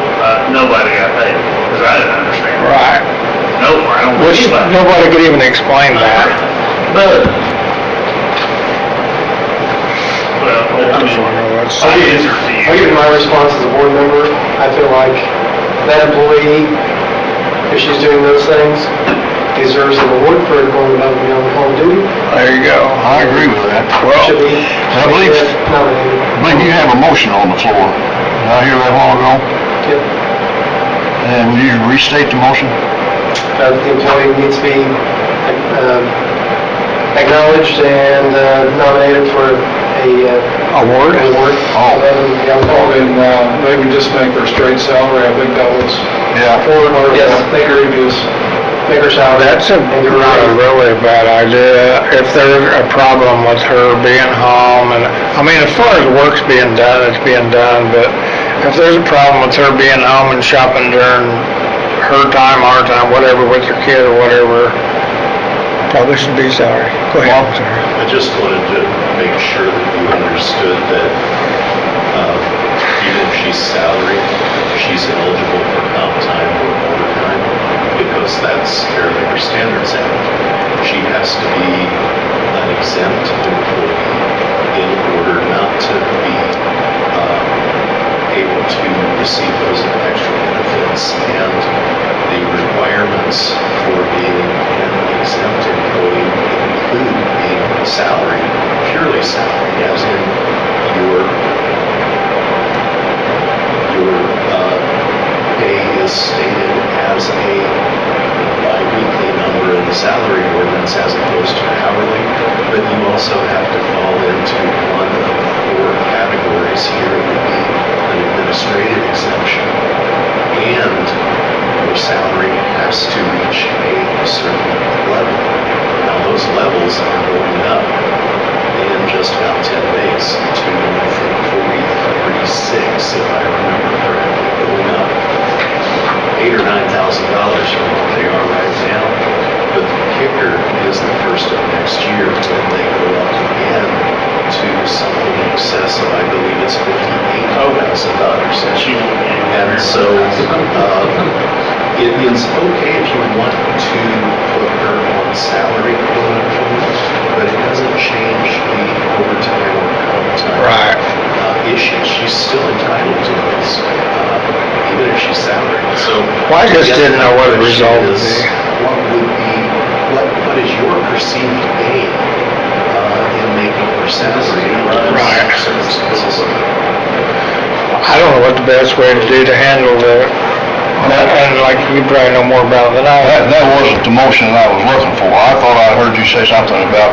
nobody got paid, because I didn't understand. Right. No, I don't Which, think anybody. nobody could even explain that. But, well, I mean, I answer to you. I'll give you my response as a board member. I feel like that employee, if she's doing those things, deserves an award for going above and beyond call of duty. There you go. I agree with that. Should be. I believe- Nominated. I believe you have a motion on the floor. Did I hear that a while ago? Yep. And will you restate the motion? The employee needs to be acknowledged and nominated for a Award? award. Oh. Above and beyond call of duty. And maybe just make her straight salary, I think that was Yeah. Yes, the previous. make her salary. That's not a really bad idea. If there's a problem with her being home, and, I mean, as far as work's being done, it's being done, but if there's a problem with her being home and shopping during her time, our time, whatever, with her kid or whatever, probably should be salary. Go ahead, I'm sorry. I just wanted to make sure that you understood that even if she's salaried, she's eligible for comp time or overtime because that's Fair Labor Standards Act. She has to be an exempt employee in order not to be able to receive those extra benefits. And the requirements for being an exempt employee include being salaried, purely salaried, as in your pay is stated as a bi-weekly number in the salary ordinance as opposed to hourly, but you also have to fall into one of 4 categories here. It would be an administrative exemption, and your salary has to reach a certain level. Now, those levels are going up in just about 10 days to, I think, 46, if I remember correctly, going up $8,000 or $9,000 from what they are right now. But the kicker is the first of next year when they go up again to something in excess of, I believe it's $58,000. And so, it's okay if you want to put her on salary, quote unquote, but it doesn't change the overtime or comp time. Right. Issue. She's still entitled to those, even if she's salaried. So. Well, I just didn't know what the question result would is, be. What would be, what is your perceived gain, in making her salary? Right. Circumstances. I don't know what the best way to do to handle the, and like, you probably know more about it than I That, do. that wasn't the motion I was looking for. I thought I heard you say something about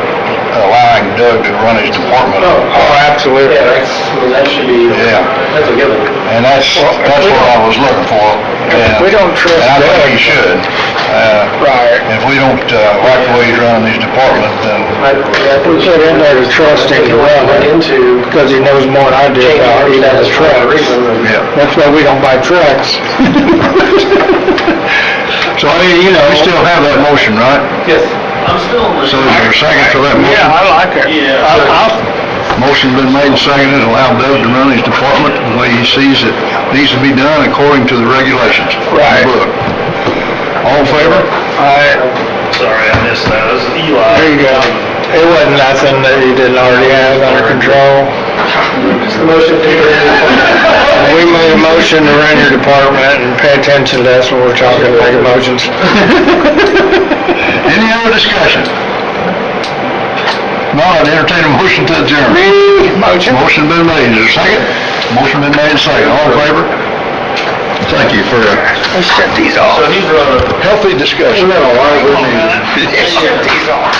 allowing Doug to run his department. Oh, absolutely. Yeah, that should be, Yeah. that's a given. And that's what I was looking for. If we don't trust And I Doug. think he should. Right. If we don't, like the way he's running his department, then, We put in there to trust him to run it, Into because he knows more than I do about even the trucks. yeah. That's why we don't buy trucks. So, we still have that motion, right? Yes. I'm still in So is there a second for that motion? Yeah, I like it. Yeah. Motion been made and seconded, allow Doug to run his department the way he sees it needs to be done according to the regulations. Right. Book. All in favor? Sorry, I missed that. This is Eli. There you go. It wasn't nothing that you didn't already have under control. Motion to We made a motion to run your department and pay attention to us when we're talking, making motions. Any other discussion? No, I'd entertain a motion to adjourn. Motion been made, is there a second? Motion been made and second, all in favor? Thank you for a Let's shut these off. So he brought up healthy discussion. Let's shut these off.